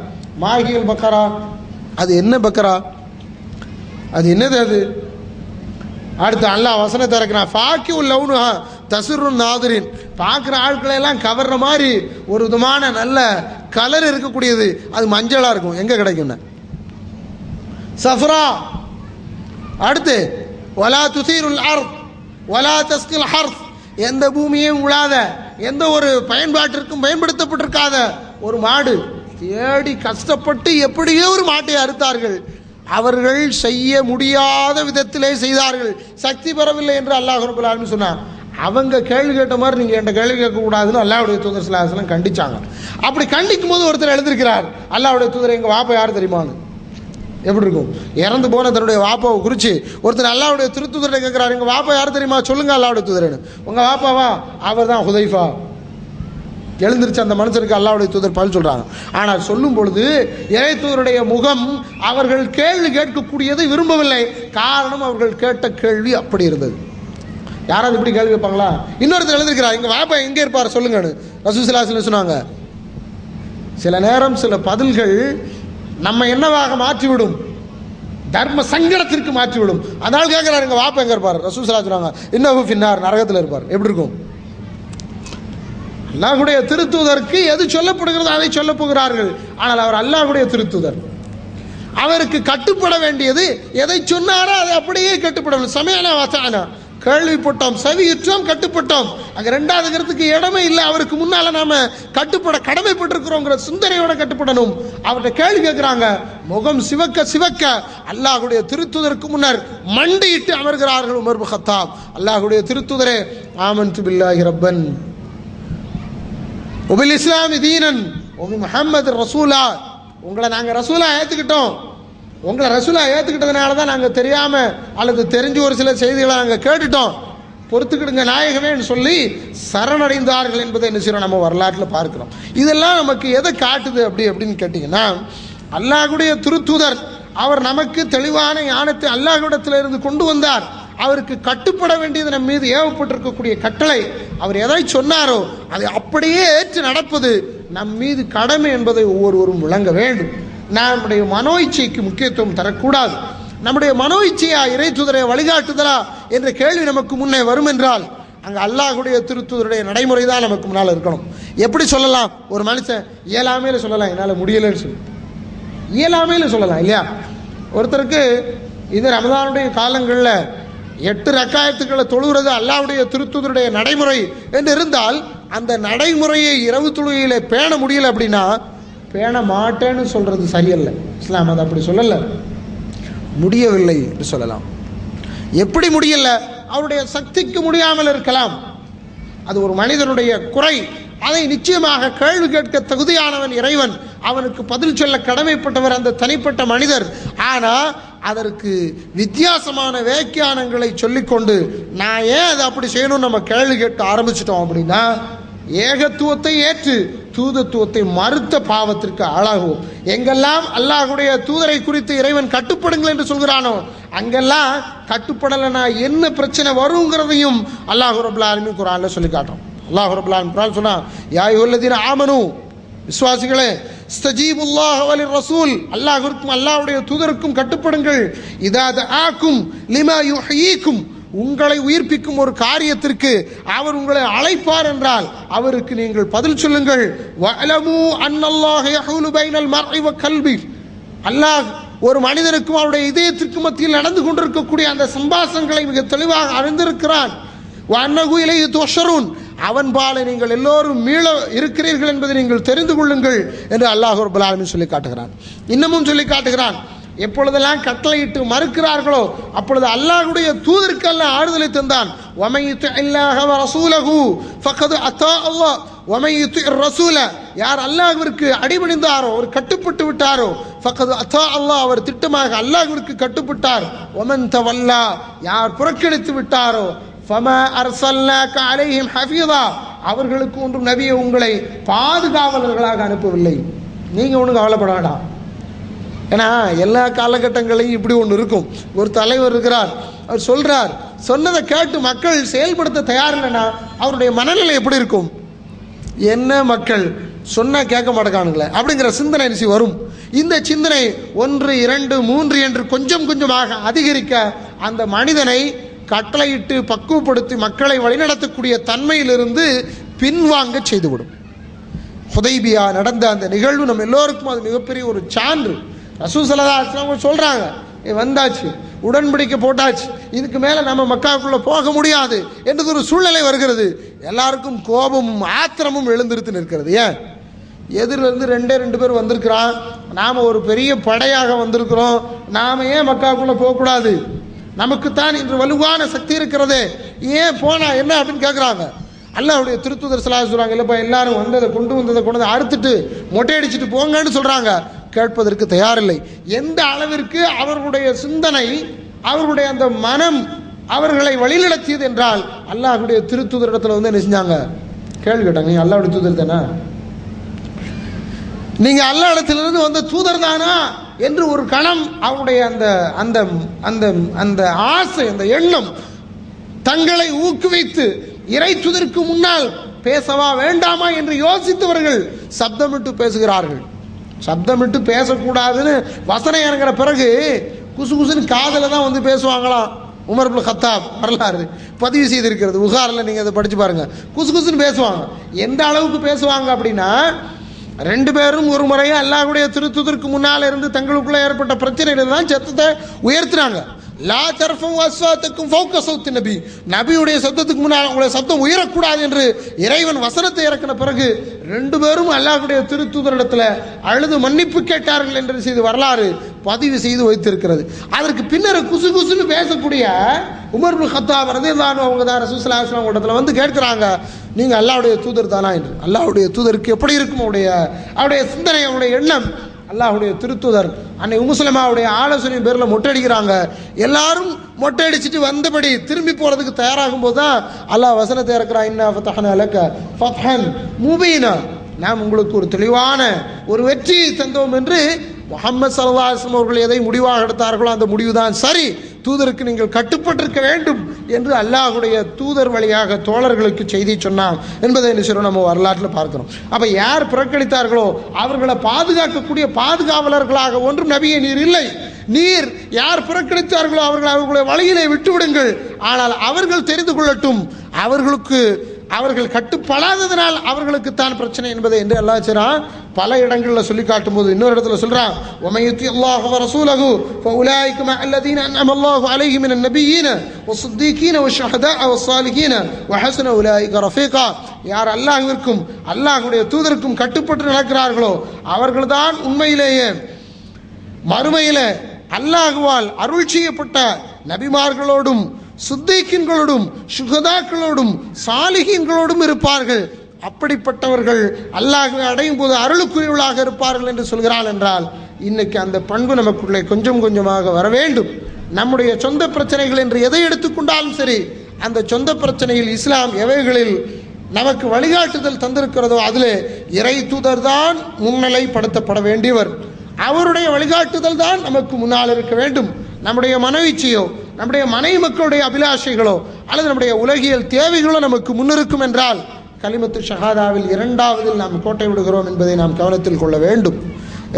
மாகிகள் பக்கரா, அது என்ன பக்கரா, அது என்னது? அது அடுத்து அல்லாஹ் வசனத்தை இறக்குறான், ஃபாக்கி உள்ளவுனு தசுரு நாதிரின், பார்க்குற ஆட்களை எல்லாம் கவர்ற மாதிரி ஒரு விதமான நல்ல கலர் இருக்கக்கூடியது அது மஞ்சளாக இருக்கும். எங்கே கிடைக்கும்னா சஃப்ரா. அடுத்து வலா துசீருல் அர்த் வலா தஸ்கில் ஹர்த், எந்த பூமியும் உழாத, எந்த ஒரு பயன்பாட்டிற்கும் பயன்படுத்தப்பட்டிருக்காத ஒரு மாடு. தேடி கஷ்டப்பட்டு எப்படியோ ஒரு மாட்டை அறுத்தார்கள். அவர்கள் செய்ய முடியாத விதத்திலே செய்தார்கள். சக்தி பெறவில்லை என்று அல்லாஹ் ரப்பல் ஆலமீன் சொன்னார். அவங்க கேள்வி கேட்ட மாதிரி நீங்கள் என்கிட்ட கேள்வி கேட்கக்கூடாதுன்னு அல்லாஹ்வுடைய தூதர் ஸல்லல்லாஹு அலைஹி வஸல்லம் கண்டிச்சாங்க. அப்படி கண்டிக்கும் போது ஒருத்தர் எழுதியிருக்கிறார், அல்லாஹ்வுடைய தூதர் எங்கள் வாப்பா யார் தெரியுமான்னு. எப்படி இருக்கும்? இறந்து போன தன்னுடைய வாப்பாவை குறித்து ஒருத்தர் அல்லாஹ்வுடைய திருத்தூதரை கேட்குறாரு, எங்கள் வாப்பா யார் தெரியுமா சொல்லுங்க அல்லாஹ்வுடைய தூதரேன்னு. உங்கள் வாப்பாவா? அவர் தான் ஹுதைஃபா. எழுந்திருச்சு அந்த மனுஷனுக்கு அல்லாஹ்வுடைய தூதர் பதில் சொல்றாங்க. ஆனால் சொல்லும் பொழுது இறை தூதருடைய முகம் அவர்கள் கேள்வி கேட்கக்கூடியதை விரும்பவில்லை. காரணம் அவர்கள் கேட்ட கேள்வி அப்படி இருந்தது. யாராவது இப்படி கேள்வி கேட்பாங்களா? இன்னொருத்தர் எழுதிருக்கிறார், எங்க வாப்பா எங்க இருப்பார் சொல்லுங்கன்னு. ரசூலுல்லாஹி ஸல்லல்லாஹு அலைஹி வஸல்லம் சொன்னாங்க, சில நேரம் சில பதில்கள் நம்ம என்னவாக மாற்றிவிடும், தர்ம சங்கடத்திற்கு மாற்றிவிடும். அதனால கேட்கிறார், எங்க வாப்பா எங்க இருப்பார்? ரசூலுல்லாஹி ஸல்லல்லாஹு அலைஹி வஸல்லம் சொன்னாங்க, இன்னஹு ஃபின்னார், நரகத்தில் இருப்பார். எப்படி இருக்கும்? அல்லாஹ்வுடைய திருத்தூதருக்கு எது சொல்லப்படுகிறதோ அதை சொல்ல போகிறார்கள். ஆனால் அவர் அல்லாஹ்வுடைய திருத்தூதர், அவருக்கு கட்டுப்பட வேண்டியது எதை சொன்னாரோ அதை அப்படியே கட்டுப்படணும். சமயனா வசானா, கேள்விப்பட்டோம், செவியுற்றோம், கட்டுப்பட்டோம். அங்கே ரெண்டாவது கருத்துக்கு இடமே இல்லை. அவருக்கு முன்னால நாம கட்டுப்பட கடமைப்பட்டிருக்கிறோங்கிற சிந்தனையோட கட்டுப்படணும். அவர்கிட்ட கேள்வி கேட்கிறாங்க, முகம் சிவக்க சிவக்க அல்லாஹ்வுடைய திருத்தூதருக்கு முன்னர் மண்டியிட்டு அமர்கிறார்கள் உமர் பின் கத்தாப். அல்லாஹ்வுடைய திருத்தூதரே, ஆமன்து பில்லாஹி ரப்பன் ஒபில் இஸ்லாமி தீனன் ஒபி முஹம்மது ரசூலா, உங்களை நாங்கள் ரசூலா ஏற்றுக்கிட்டோம். உங்களை ரசூலா ஏற்றுக்கிட்டதுனால தான் நாங்கள் தெரியாமல் அல்லது தெரிஞ்சு ஒரு சில செய்திகளை நாங்கள் கேட்டுட்டோம், பொறுத்துக்கிடுங்க நாயகமேன்னு சொல்லி சரணடைந்தார்கள் என்பதை என்ன செய்யறோம் நம்ம வரலாற்றில் பார்க்கிறோம். இதெல்லாம் நமக்கு எதை காட்டுது அப்படின்னு கேட்டிங்கன்னா, அல்லாஹ்வுடைய திருத்தூதர் அவர் நமக்கு தெளிவான ஞானத்தை அல்லாஹ்விடத்திலிருந்து கொண்டு வந்தார். அவருக்கு கட்டுப்பட வேண்டியது நம் மீது ஏவப்பட்டிருக்கக்கூடிய கட்டளை. அவர் எதை சொன்னாரோ அதை அப்படியே ஏற்று நடப்பது நம் மீது கடமை என்பதை ஒவ்வொருவரும் விளங்க வேண்டும். நம்முடைய மனோ இச்சைக்கு முக்கியத்துவம் தரக்கூடாது. நம்முடைய மனோ இச்சையா இறை தூதரை வழிகாட்டுதலா என்ற கேள்வி நமக்கு முன்னே வரும் என்றால், அங்கே அல்லாஹ்வுடைய திருத்தூதருடைய நடைமுறை தான் நமக்கு முன்னால் இருக்கணும். எப்படி சொல்லலாம்? ஒரு மனுஷன் இயலாமையில சொல்லலாம், என்னால் முடியலைன்னு சொல்லி இயலாமையில சொல்லலாம் இல்லையா? ஒருத்தருக்கு இது ரமதானுடைய காலங்களில் 8 ரக்காயத்துக்களை தொழுகிறது அல்லாஹ்வுடைய திருத்தூதருடைய நடைமுறை என்று இருந்தால், அந்த நடைமுறையை இரவு தொழுகையில பேண முடியல அப்படின்னா, பேண மாட்டேன்னு சொல்றது சரியல்ல. இஸ்லாம் அது அப்படி சொல்லல, முடியவில்லை என்று சொல்லலாம். எப்படி முடியல? அவருடைய சக்திக்கு முடியாமல் இருக்கலாம். அது ஒரு மனிதனுடைய குறை. அதை நிச்சயமாக கேள்வி கேட்க தகுதியானவன் இறைவன், அவனுக்கு பதில் சொல்ல கடமைப்பட்டவர் அந்த தனிப்பட்ட மனிதர். ஆனால் அதற்கு வித்தியாசமான வியாக்கியானங்களை சொல்லிக்கொண்டு நான் ஏன் அதை அப்படி செய்யணும்னு நம்ம கேள்வி கேட்க ஆரம்பிச்சிட்டோம் அப்படின்னா, ஏகத்துவத்தை ஏற்று தூதத்துவத்தை மறுத்த பாவத்திற்கு ஆளாகுவோம். எங்கெல்லாம் அல்லாஹ்வுடைய தூதரை குறித்து இறைவன் கட்டுப்படுங்கள் என்று சொல்கிறானோ அங்கெல்லாம் கட்டுப்படலைன்னா என்ன பிரச்சனை வருங்கிறதையும் அல்லாஹ் ரப்பல் ஆலமீன் குர்ஆன்ல சொல்லி காட்டுறோம். அல்லாஹ் ரப்பல் ஆலமீன் குர்ஆன் சொன்னா, யா அய்யுஹல்லதீன ஆமனு, விசுவாசிகளே, இஸ்தஜீபுல்லாஹ வலிர் ரசூல், அல்லாஹ்விற்கும் அல்லாஹ்வுடைய தூதருக்கும் கட்டுப்படுங்கள். இதா தஆக்கும் லிமா யுஹ்யீக்கும், உங்களை உயிர்ப்பிக்கும் ஒரு காரியத்திற்கு அவர் உங்களை அழைப்பார் என்றால் அவருக்கு நீங்கள் பதில் சொல்லுங்கள். வஅலமு அன்னல்லாஹ யஹூலு பைனல் மர்இ வ கல்பி, அல்லாஹ் ஒரு மனிதனுக்கும் அவருடைய இதயத்திற்கும் மத்தியில் நடந்து கொண்டிருக்கக்கூடிய அந்த சம்பாஷணைகளை மிக தெளிவாக அறிந்திருக்கிறான். வஅன்னஹு இலைஹி துஹ்ஷரூன், அவன் பாலை நீங்கள் எல்லோரும் மீள இருக்கிறீர்கள் என்பதை நீங்கள் தெரிந்து கொள்ளுங்கள் என்று அல்லாஹ் ரப்பல் ஆலமீன் சொல்லி காட்டுகிறான். இன்னமும் சொல்லி காட்டுகிறான், எப்பொழுதெல்லாம் கட்டளையிட்டு மறுக்கிறார்களோ அப்பொழுது அல்லாஹ்வுடைய தூதருக்கு அல்லாஹ் ஆறுதலை தந்தான். வமன் யுத்திஇல்லாஹ வ ரசூலஹு ஃபகத் அத்தா அல்லாஹ் வமன் யுத்திஇர் ரசூல, யார் அல்லாஹ்விற்கு அடிபணிந்தாரோ, அவர் கட்டுப்பட்டு விட்டாரோ, ஃபகத் அத்தா அல்லாஹ், அவர் திட்டமாக அல்லாஹ்விற்கு கட்டுப்பட்டார். வமன் தவல்லா, யார் புறக்கணித்து விட்டாரோ, ஃபமா அர்சல்னாக அலைஹிம் ஹஃபீதா, அவர்களுக்கு ஒன்றும் நபியை உங்களை பாதுகாவலர்களாக அனுப்பவில்லை. நீங்க ஒன்றும் கவலைப்பட வேண்டாம். ஏன்னா எல்லா காலகட்டங்களையும் இப்படி ஒன்று இருக்கும். ஒரு தலைவர் இருக்கிறார், அவர் சொல்றார், சொன்னதை கேட்டு மக்கள் செயல்படுத்த தயார் இல்லைன்னா அவருடைய மனநிலை எப்படி இருக்கும்? என்ன மக்கள் சொன்னா கேட்க மாட்டேங்கானுங்களே அப்படிங்கிற சிந்தனை வரும். இந்த சிந்தனை 1, 2, 3 என்று கொஞ்சம் கொஞ்சமாக அதிகரிக்க அந்த மனிதனை கட்டளையிட்டு பக்குவப்படுத்தி மக்களை வழிநடத்தக்கூடிய தன்மையிலிருந்து பின்வாங்க செய்துவிடும். ஹுதைபியா நடந்த அந்த நிகழ்வு நம்ம எல்லோருக்கும் அது மிகப்பெரிய ஒரு சான்று. ரசூல் ஸல்லல்லாஹு அலைஹி வஸல்லம் சொல்கிறாங்க, வந்தாச்சு, உடன்படிக்கை போட்டாச்சு, இதுக்கு மேலே நம்ம மக்காவுக்குள்ளே போக முடியாது என்றது ஒரு சூழ்நிலை வருகிறது. எல்லாருக்கும் கோபமும் ஆத்திரமும் எழுந்திருத்து நிற்கிறது. ஏன்? எதிரிலிருந்து ரெண்டு பேர் வந்திருக்கிறான், நாம் ஒரு பெரிய படையாக வந்திருக்கிறோம், நாம் ஏன் மக்காவுக்குள்ளே போகக்கூடாது? நமக்குத்தான் இன்று வலுவான சக்தி இருக்கிறதே, ஏன் போனால் என்ன அப்படின்னு கேட்குறாங்க. அல்லாஹ்வுடைய திருத்தூதர் ஸல்லல்லாஹு அலைஹி சொல்கிறாங்க, இல்லைப்பா எல்லாரும் கொண்டு வந்ததை அறுத்துட்டு மொட்டையடிச்சிட்டு போங்கன்னு சொல்கிறாங்க. கேட்பதற்கு தயாரில்லை. எந்த அளவிற்கு அவர்களுடைய சிந்தனை, அவர்களுடைய அந்த மனம் அவர்களை வழிநடத்தியது என்றால், அல்லாஹ்வுடைய திருத்தூதர் இடத்துல வந்து என்ன செஞ்சாங்க? கேள்வி கேட்டாங்க, நீங்கள் அல்லாஹ்வுடைய தூதர் தானா? நீங்கள் அல்லாஹ் இடத்திலிருந்து வந்த தூதர் தானா என்று ஒரு கணம் அவருடைய அந்த அந்த அந்த அந்த ஆசை, அந்த எண்ணம் தங்களை ஊக்குவித்து இறை தூதருக்கு முன்னால் பேசவா வேண்டாமா என்று யோசித்தவர்கள் சப்தமிட்டு பேசுகிறார்கள். சப்தமிட்டு பேசக்கூடாதுன்னு வசனம் இறங்குற பிறகு குசு குசுன்னு காதில் தான் வந்து பேசுவாங்களாம். உமர் இப்னு கத்தாப் வரலாறு பதிவு செய்திருக்கிறது, புகாரில் நீங்கள் அதை படித்து பாருங்கள். குசு குசுன்னு பேசுவாங்க. எந்த அளவுக்கு பேசுவாங்க அப்படின்னா, ரெண்டு பேரும் ஒரு முறையும் அல்லாஹ்வுடைய திருத்தூதருக்கு முன்னால் இருந்து தங்களுக்குள்ளே ஏற்பட்ட பிரச்சனைகள் தான் சத்தத்தை உயர்த்தினாங்க. லா தர்ஃபு அஸ்வாத்தக்கும் ஃபௌக சௌத்தி நபி, நபியுடைய சத்தத்துக்கு முன்னால் உங்களுடைய சத்தம் உயரக்கூடாது என்று இறைவன் வசனத்தை இறக்கின பிறகு ரெண்டு பேரும் அல்லாஹ்வுடைய திருத்தூதரிடத்தில் அழுது மன்னிப்பு கேட்டார்கள் என்று செய்து வரலாறு பதிவு செய்து வைத்திருக்கிறது. அதற்கு பின்னர் குசு குசுன்னு பேசக்கூடிய உமர் இப்னு கத்தாப் ரலியல்லாஹு அன்ஹு அவங்க தான் ரசூல் ஸல்லல்லாஹு அலைஹி வஸல்லம் இடத்துல வந்து கேட்கிறாங்க, நீங்கள் அல்லாஹ்வுடைய தூதர் தானா என்று. அல்லாஹ்வுடைய தூதருக்கு எப்படி இருக்கும் அவருடைய சிந்தனை, அவருடைய எண்ணம்? அல்லாஹ்வுடைய திருத்தூதர் அன்னை உம்மு ஸலமாவுடைய ஆலோசனையின் பேரில் மொட்டை அடிக்கிறாங்க. எல்லாரும் மொட்டை அடிச்சுட்டு வந்தபடி திரும்பி போகிறதுக்கு தயாராகும் போது தான் அல்லாஹ் வசனத்தை இறக்குறான், இன்னா ஃபதஹ்னா லக ஃபத்ஹன் முபீனா, நாம் உங்களுக்கு ஒரு தெளிவான ஒரு வெற்றியை தந்தோம் என்று. முஹம்மது ஸல்லல்லாஹு அலைஹி வஸல்லம் அவர்கள் எதை முடிவாக எடுத்தார்களோ அந்த முடிவு தான் சரி, தூதருக்கு நீங்கள் கட்டுப்பட்டிருக்க வேண்டும் என்று அல்லாஹ்வுடைய தூதர் வழியாக தோழர்களுக்கு செய்தி சொன்னான் என்பதை நம்ம வரலாற்றில் பார்க்கிறோம். அப்போ யார் புறக்கணித்தார்களோ அவர்களை பாதுகாக்கக்கூடிய பாதுகாவலர்களாக ஒன்றும் நபியே நீர் இல்லை. நீர் யார் புறக்கணித்தார்களோ அவர்களை வழியிலே விட்டுவிடுங்கள், ஆனால் அவர்கள் தெரிந்து கொள்ளட்டும், அவர்கள் கட்டுப்படாததனால் அவர்களுக்கு தான் பிரச்சனை என்பதை என்று அல்லாஹ் சொல்றான். பல இடங்களில் சொல்லி காட்டும் போது இன்னொரு இடத்துல சொல்றான், வமயுத்தி அல்லாஹ் வ ரசூலஹு ஃபஉலாயிக மஅல்லதீன அன்அம அல்லாஹு அலைஹிம் மினன் நபிய்யீன வஸ்ஸித்தீகீன வஷ்ஷஹதாஅ வஸ்ஸாலிஹீன வஹஸன உலாயிக ரஃபீகா, யார் அல்லாஹ்விற்கும் அல்லாஹ்வுடைய தூதருக்கும் கட்டுப்பட்டு நடக்கிறார்களோ அவர்கள்தான் உண்மையிலேயே மறுமையிலே அல்லாஹ்வால் அருள் செய்யப்பட்ட நபிமார்களோடும் சித்தீக்கீன்களோடும் சுஹதாக்களோடும் சாலிஹீன்களோடும் இருப்பார்கள். அப்படிப்பட்டவர்கள் அல்லாஹ்வை அடையும் போது அருளுக்குரியவர்களாக இருப்பார்கள் என்று சொல்கிறாள். என்றால் இன்னைக்கு அந்த பண்பு நமக்குள்ளே கொஞ்சம் கொஞ்சமாக வர வேண்டும். நம்முடைய சொந்த பிரச்சனைகள் என்று எதை எடுத்துக்கொண்டாலும் சரி, அந்த சொந்த பிரச்சனையில் இஸ்லாம் எவைகளில் நமக்கு வழிகாட்டுதல் தந்திருக்கிறதோ அதில் இறை தூதர் தான் முன்னிலைப்படுத்தப்பட வேண்டியவர். அவருடைய வழிகாட்டுதல் தான் நமக்கு முன்னால் இருக்க வேண்டும். நம்முடைய மனவீச்சையோ நம்முடைய மனைவி மக்களுடைய அபிலாஷைகளோ அல்லது நம்முடைய உலகியல் தேவைகளோ நமக்கு முன்னிருக்கும் என்றால் கலிமத்து ஷஹாதாவில் இரண்டாவதில் நாம் கோட்டை விடுகிறோம் என்பதை நாம் கவனத்தில் கொள்ள வேண்டும்.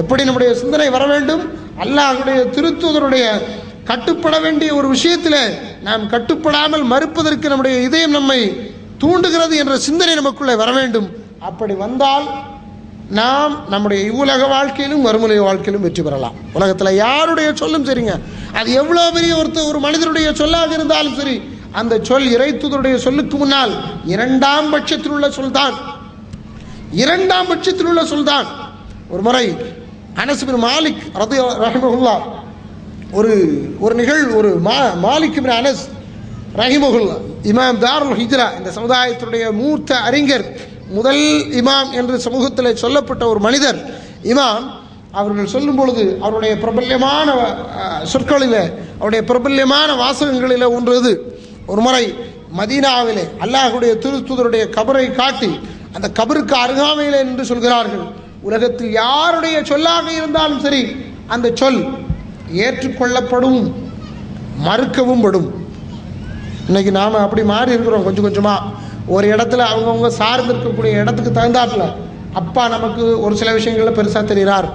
எப்படி நம்முடைய சிந்தனை வர வேண்டும்? அல்லாஹ்வுடைய திருத்தூதருடைய கட்டுப்பட வேண்டிய ஒரு விஷயத்தில் நாம் கட்டுப்படாமல் மறுப்பதற்கு நம்முடைய இதயம் நம்மை தூண்டுகிறது என்ற சிந்தனை நமக்குள்ளே வர வேண்டும். அப்படி வந்தால் நாம் நம்முடைய இவ்வுலக வாழ்க்கையிலும் மறுமுறை வாழ்க்கையிலும் வெற்றி பெறலாம். உலகத்தில் யாருடைய சொல்லும் சரிங்க, அது எவ்வளோ பெரிய ஒரு மனிதனுடைய சொல்லாக இருந்தாலும் சரி, அந்த சொல் இறை தூதருடைய சொல்லுக்கு முன்னால் இரண்டாம் பட்சத்தில் உள்ள சொல்தான். ஒரு முறை அனஸ் பின் மாலிக் ரஹிமஹுல்லாஹ் ஒரு நிகழ்வு, மாலிக் பின் அனஸ் ரஹிமஹுல்லாஹ் இமாம் தாருல் ஹிஜ்ரா, இந்த சமுதாயத்தினுடைய மூத்த அறிஞர், முதல் இமாம் என்று சமூகத்தில் சொல்லப்பட்ட ஒரு மனிதர் இமாம். அவர்கள் சொல்லும் பொழுது அவருடைய பிரபல்யமான சொற்களில், அவருடைய பிரபல்யமான வாசகங்களில் ஒன்று இது. ஒரு முறை மதீனாவிலே அல்லாஹ்வுடைய திருத்தூதருடைய கபரை காட்டி அந்த கபருக்கு அருகாமையில் என்று சொல்கிறார்கள், உலகத்தில் யாருடைய சொல்லாக இருந்தாலும் சரி அந்த சொல் ஏற்றுக்கொள்ளப்படும், மறுக்கவும் படும். இன்னைக்கு நாம் அப்படி மாறி இருக்கிறோம். கொஞ்சம் கொஞ்சமாக ஒரு இடத்துல அவங்கவுங்க சார்ந்து இருக்கக்கூடிய இடத்துக்கு தகுந்தாப்புல அப்பா நமக்கு ஒரு சில விஷயங்களில் பெருசாக தெரிகிறார்,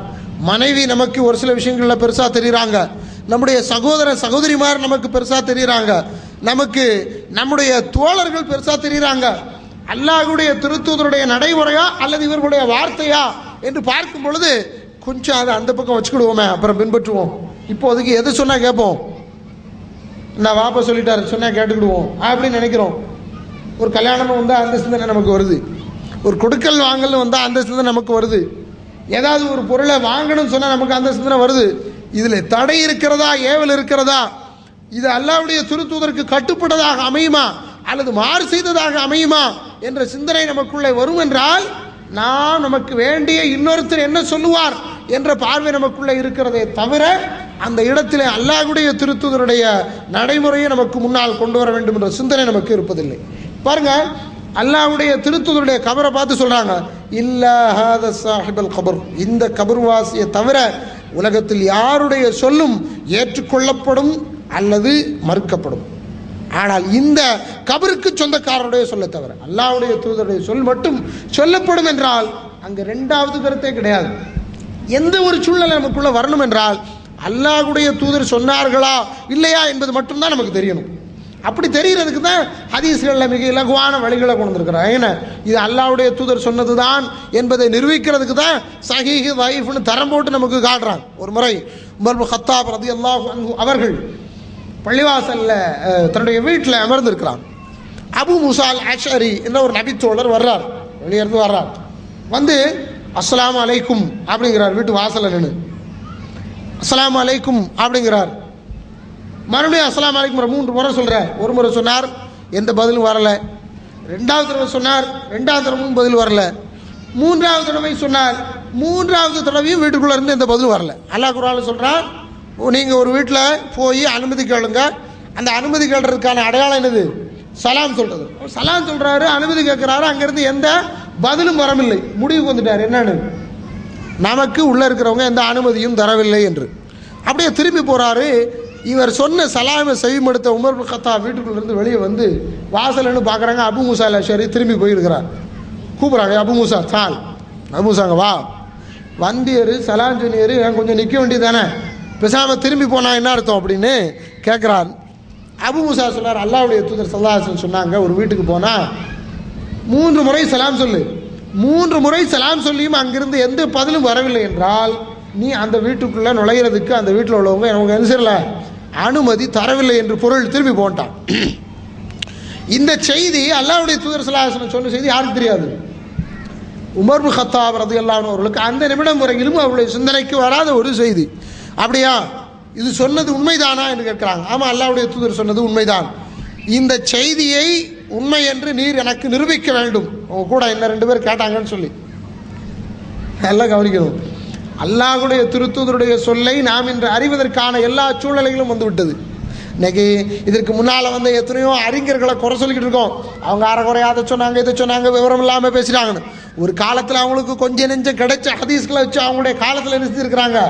மனைவி நமக்கு ஒரு சில விஷயங்களில் பெருசாக தெரிகிறாங்க, நம்முடைய சகோதர சகோதரிமார் நமக்கு பெருசாக தெரிகிறாங்க, நமக்கு நம்முடைய தோழர்கள் பெருசாக தெரிகிறாங்க. அல்லாஹ்வுடைய திருத்தூதருடைய நடைமுறையா அல்லது இவர்களுடைய வார்த்தையா என்று பார்க்கும் பொழுது கொஞ்சம் அதை அந்த பக்கம் வச்சுக்கிடுவோமே, அப்புறம் பின்பற்றுவோம். இப்போதைக்கு எது சொன்னால் கேட்போம், நான் வாப்பா சொல்லிட்டாரு சொன்னால் கேட்டுக்கிடுவோம் அப்படின்னு நினைக்கிறோம். ஒரு கல்யாணம் வந்தால் அந்த சிந்தனை நமக்கு வருது, ஒரு கொடுக்கல் வாங்கல் வந்தால் அந்த சிந்தனை நமக்கு வருது, ஏதாவது ஒரு பொருளை வாங்கணும்னு சொன்னால் நமக்கு அந்த சிந்தனை வருது. இதில் தடை இருக்கிறதா, ஏவல் இருக்கிறதா, இது அல்லாஹ்வுடைய திருத்தூதருக்கு கட்டுப்பட்டதாக அமையுமா அல்லது மாறு செய்ததாக அமையுமா என்ற சிந்தனை நமக்குள்ளே வரும் என்றால் நாம் நமக்கு வேண்டிய இன்னொருத்தர் என்ன சொல்லுவார் என்ற பார்வை நமக்குள்ளே இருக்கிறதே தவிர அந்த இடத்திலே அல்லாஹ்வுடைய திருத்தூதருடைய நடைமுறையை நமக்கு முன்னால் கொண்டு வர வேண்டும் என்ற சிந்தனை நமக்கு இருப்பதில்லை. பாருங்க, அல்லாஹ்வுடைய திருத்தூதருடைய கபரை பார்த்து சொல்றாங்க, இல்லா ஹாதா சாஹிபல் கபர், இந்த கபர்வாசியை தவிர உலகத்தில் யாருடைய சொல்லும் ஏற்றுக்கொள்ளப்படும் அல்லது மறுக்கப்படும். ஆனால் இந்த கபருக்கு சொந்தக்காரருடைய சொல்ல தவிர அல்லாஹ்வுடைய தூதருடைய சொல் மட்டும் சொல்லப்படும் என்றால் அங்கு இரண்டாவது கருத்தே கிடையாது. எந்த ஒரு சூழ்நிலை நமக்குள்ள வரணும் என்றால் அல்லாஹ்வுடைய தூதர் சொன்னார்களா இல்லையா என்பது மட்டும்தான் நமக்கு தெரியணும். அப்படி தெரிகிறதுக்கு தான் ஹதீஸ்களில் மிக இலகுவான வழிகளை கொண்டு வந்திருக்கிறார். ஏன்னா இது அல்லாஹ்வுடைய தூதர் சொன்னதுதான் என்பதை நிரூபிக்கிறதுக்கு தான் சஹீஹ் தைஃப்னு தரம் போட்டு நமக்கு காட்டுறாங்க. ஒரு முறை உமர் இப்னு கத்தாப் ரலியல்லாஹு அன்ஹு அவர்கள் பள்ளிவாசல்ல தன்னுடைய வீட்டில் அமர்ந்திருக்கிறாங்க. அபு மூசா அல் அஷ்அரி என்ற ஒரு நபித்தோழர் வர்றார், வெளியிருந்து வர்றார். வந்து அஸ்ஸலாமு அலைக்கும் அப்படிங்கிறார். வீட்டு வாசல்ல நின்று அஸ்ஸலாமு அலைக்கும் அப்படிங்கிறார். மறுபடியும் அஸ்ஸலாமு அலைக்கும் 3 முறை சொல்கிறார். ஒரு முறை சொன்னார், எந்த பதிலும் வரல. 2வது தடவை சொன்னார், 2வது தடவையும் பதில் வரல. 3வது தடவை சொன்னார், 3வது தடவையும் வீட்டுக்குள்ளே இருந்து எந்த பதிலும் வரல. அல்லாஹ் குர்ஆனில் சொல்கிறான், நீங்கள் ஒரு வீட்டில் போய் அனுமதி கேளுங்க, அந்த அனுமதி கேட்கறதுக்கான அடையாளம் என்னது? சலாம் சொல்கிறது. சலாம் சொல்கிறாரு, அனுமதி கேட்குறாரு, அங்கேருந்து எந்த பதிலும் வரவில்லை. முடிவுக்கு வந்துட்டார், என்னன்னு நமக்கு உள்ளே இருக்கிறவங்க எந்த அனுமதியும் தரவில்லை என்று. அப்படியே திரும்பி போகிறாரு. இவர் சொன்ன சலாமை செவிமடுத்த உமர் இப்னு கத்தாப் வீட்டுக்குள்ளேருந்து வெளியே வந்து வாசல்னு பார்க்குறாங்க. அபு மூசா அல் அஷ்அரி திரும்பி போயிருக்கிறார். கூப்பிட்றாங்க, அபு மூசா சால், அபு மூசாங்க வா, வந்தியர் சலாம் சொன்னியர், கொஞ்சம் நிற்க வேண்டியது தானே, பேசாமல் திரும்பி போனால் என்ன அர்த்தம் அப்படின்னு கேட்குறார். அபு மூசா சொன்னார், அல்லாஹ்வுடைய தூதர் ஸல்லல்லாஹு அலைஹி வஸல்லம் சொன்னாங்க, ஒரு வீட்டுக்கு போனால் 3 முறை சலாம் சொல்லு. 3 முறை சலாம் சொல்லியும் அங்கிருந்து எந்த பதிலும் வரவில்லை என்றால் நீ அந்த வீட்டுக்குள்ளே நுழையிறதுக்கு அந்த வீட்டில் உள்ளவங்க அவங்க என்ன செய்யல, அனுமதி தரவில்லை என்று பொருள். திரும்பி போன்ட்டான். இந்த செய்தி அல்லாஹ்வுடைய தூதர் ஸல்லல்லாஹு அலைஹி வஸல்லம் சொன்ன செய்தி யாருக்கு தெரியாது? உமர் இப்னு கத்தாப் ரலியல்லாஹு அன்ஹு அவர்களுக்கு அந்த நிமிடம் வரையிலும் அவருடைய சிந்தனைக்கு வராத ஒரு செய்தி. அப்படியா, இது சொன்னது உண்மைதானா என்று கேட்கிறாங்க. ஆமாம், அல்லாஹ்வுடைய தூதர் சொன்னது உண்மைதான். இந்த செய்தியை உண்மை என்று நீர் எனக்கு நிரூபிக்க வேண்டும். அவங்க கூட என்ன 2 பேர் கேட்டாங்கன்னு சொல்லி எல்லாம் கவனிக்கணும். அல்லாஹ்வுடைய திருத்தூதருடைய சொல்லை நாம் இன்று அறிவதற்கான எல்லா சூழ்நிலைகளும் வந்து விட்டது. இன்னைக்கு இதற்கு முன்னால் வந்து எத்தனையோ அறிஞர்களை குறை சொல்லிக்கிட்டு இருக்கோம். அவங்க அறகுறையாக அதை சொன்னாங்க, இதை சொன்னாங்க, விவரம் இல்லாமல் பேசுகிறாங்கன்னு. ஒரு காலத்தில் அவங்களுக்கு கொஞ்சம் நெஞ்சம் கிடைச்ச ஹதீஸ்களை வச்சு அவங்களுடைய காலத்தில் நிறுத்தியிருக்கிறாங்க.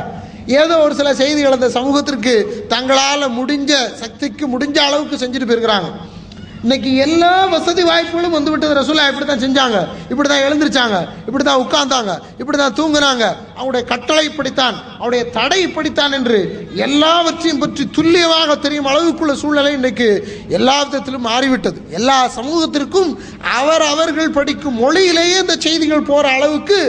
ஏதோ ஒரு சில செய்திகள் அந்த சமூகத்திற்கு தங்களால் முடிஞ்ச சக்திக்கு முடிஞ்ச அளவுக்கு செஞ்சுட்டு போயிருக்கிறாங்க. இன்னைக்கு எல்லா வசதி வாய்ப்புகளும் வந்து விட்டது. ரசூலுல்லாஹ் இப்படி தான் செஞ்சாங்க, இப்படி தான் எழுந்திருச்சாங்க, இப்படி தான் உட்கார்ந்தாங்க, இப்படி தான் தூங்குனாங்க, அவருடைய கட்டளை இப்படித்தான், அவருடைய தடை இப்படித்தான் என்று எல்லாவற்றையும் பற்றி துல்லியமாக தெரியும் அளவுக்குள்ள சூழ்நிலை இன்னைக்கு எல்லா விதத்திலும் மாறிவிட்டது. எல்லா சமூகத்திற்கும் அவர்கள் படிக்கும் மொழியிலேயே இந்த செய்திகள் போற அளவுக்கு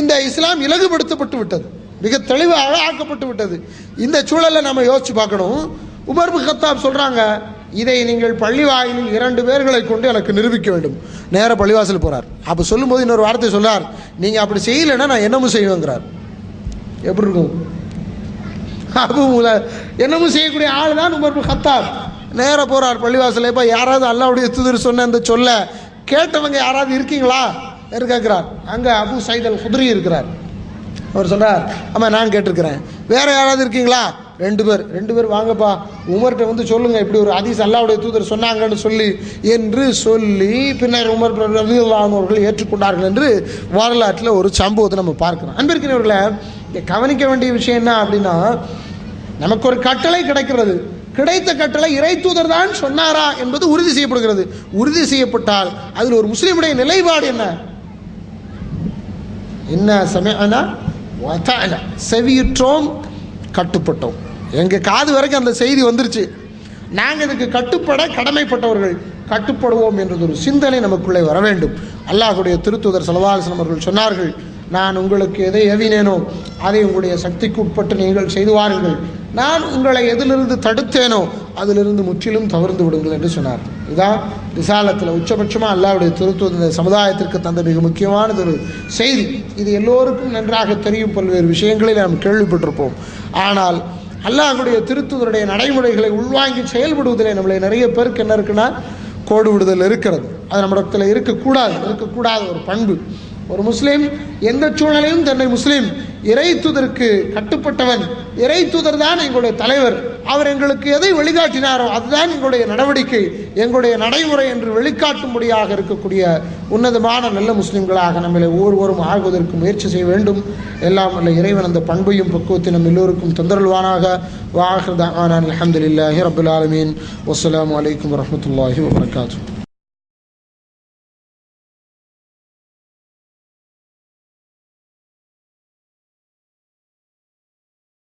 இந்த இஸ்லாம் இலகுபடுத்தப்பட்டு விட்டது, மிக தெளிவாக ஆக்கப்பட்டு விட்டது. இந்த சூழலை நம்ம யோசிச்சு பார்க்கணும். உமர் இப்னு கத்தாப் சொல்றாங்க, இதை நீங்கள் பள்ளி வாயிலில் 2 பேர்களை கொண்டு எனக்கு நிரூபிக்க வேண்டும். நேராக பள்ளிவாசல் போறார். அப்போ சொல்லும்போது இன்னொரு வார்த்தை சொல்றார், நீங்க அப்படி செய்யலைன்னா நான் என்னமும் செய்வேங்கிறார். எப்படி இருக்கும்? என்னமும் செய்யக்கூடிய ஆள் தான் உமர் இப்னு கத்தாப். நேராக போறார் பள்ளிவாசல். இப்போ யாராவது அல்லாஹ்வுடைய தூதர் சொன்ன அந்த சொல்ல கேட்டவங்க யாராவது இருக்கீங்களா என்று கேட்கிறார். அங்கே அபு சயீத் அல் குத்ரி இருக்கிறார். அவர் சொல்றார், ஆமாம் நான் கேட்டிருக்கிறேன். வேற யாராவது இருக்கீங்களா? 2 பேர் வாங்கப்பா, உமர்கிட்ட வந்து சொல்லுங்க, இப்படி ஒரு ஹதீஸ் அல்லாஹ்வுடைய தூதர் சொன்னாங்கன்னு சொல்லி பின்னர் உமர் ரலியல்லாஹு அன்ஹு அவர்கள் ஏற்றுக்கொண்டார்கள் என்று வரலாற்றில் ஒரு சம்பவத்தை நம்ம பார்க்கிறோம். அன்பிற்கினவர்களே, கவனிக்க வேண்டிய விஷயம் என்ன அப்படின்னா, நமக்கு ஒரு கட்டளை கிடைக்கிறது. கிடைத்த கட்டளை இறை தூதர் தான் சொன்னாரா என்பது உறுதி செய்யப்படுகிறது. உறுதி செய்யப்பட்டால் அதில் ஒரு முஸ்லீமுடைய நிலைப்பாடு என்ன சமயனா செவியுற்றோம், கட்டுப்பட்டோம். எங்கள் காது வரைக்கும் அந்த செய்தி வந்துருச்சு, நாங்கள் இதுக்கு கட்டுப்பட கடமைப்பட்டவர்கள். கட்டுப்படுவோம் என்றது ஒரு சிந்தனை நமக்குள்ளே வர வேண்டும். அல்லாஹ்வுடைய திருத்தூதர் ஸல்லல்லாஹு அலைஹி வஸல்லம் அவர்கள் சொன்னார்கள், நான் உங்களுக்கு எதை ஏவினேனோ அதை உங்களுடைய சக்திக்கு உட்பட்டு நீங்கள் செய்து வாருங்கள், நான் உங்களை எதிலிருந்து தடுத்தேனோ அதிலிருந்து முற்றிலும் தவிர்த்து விடுங்கள் என்று சொன்னார். இதுதான் ரிசாலத்தில் உச்சபட்சமாக அல்லாஹ்வுடைய திருத்தூதர் இந்த சமுதாயத்திற்கு தந்த மிக முக்கியமானது ஒரு செய்தி. இது எல்லோருக்கும் நன்றாக தெரியும், பல்வேறு விஷயங்களை நாம் கேள்விப்பட்டிருப்போம். ஆனால் அல்லாஹ்வுடைய திருத்தூதருடைய நடைமுறைகளை உள்வாங்கி செயல்படுவதிலே நம்மளை நிறைய பேருக்கு என்ன இருக்குன்னா கோடு விடுதல் இருக்கிறது. அது நம்மிடத்தில் இருக்கக்கூடாத ஒரு பண்பு. ஒரு முஸ்லீம் எந்த சூழ்நிலையும் தன்னை முஸ்லீம் இறை தூதருக்கு கட்டுப்பட்டவன், இறை தூதர் தான் எங்களுடைய தலைவர், அவர் எங்களுக்கு எதை வழிகாட்டினாரோ அதுதான் எங்களுடைய நடவடிக்கை, எங்களுடைய நடைமுறை என்று வெளிக்காட்டும்படியாக இருக்கக்கூடிய உன்னதமான நல்ல முஸ்லீம்களாக நம்மளை ஒவ்வொருவரும் ஆகுவதற்கு முயற்சி செய்ய வேண்டும். எல்லாம் வல்ல இறைவன் அந்த பண்பையும் பக்குவத்தை நம் எல்லோருக்கும் தந்தருள்வானாக. வ ஆகிரு தஅவானா அல்ஹம்துலில்லாஹி ரப்பில் ஆலமீன். வஸ்ஸலாமு அலைக்கும் வரஹ்மத்துல்லாஹி வபரகாத்துஹு.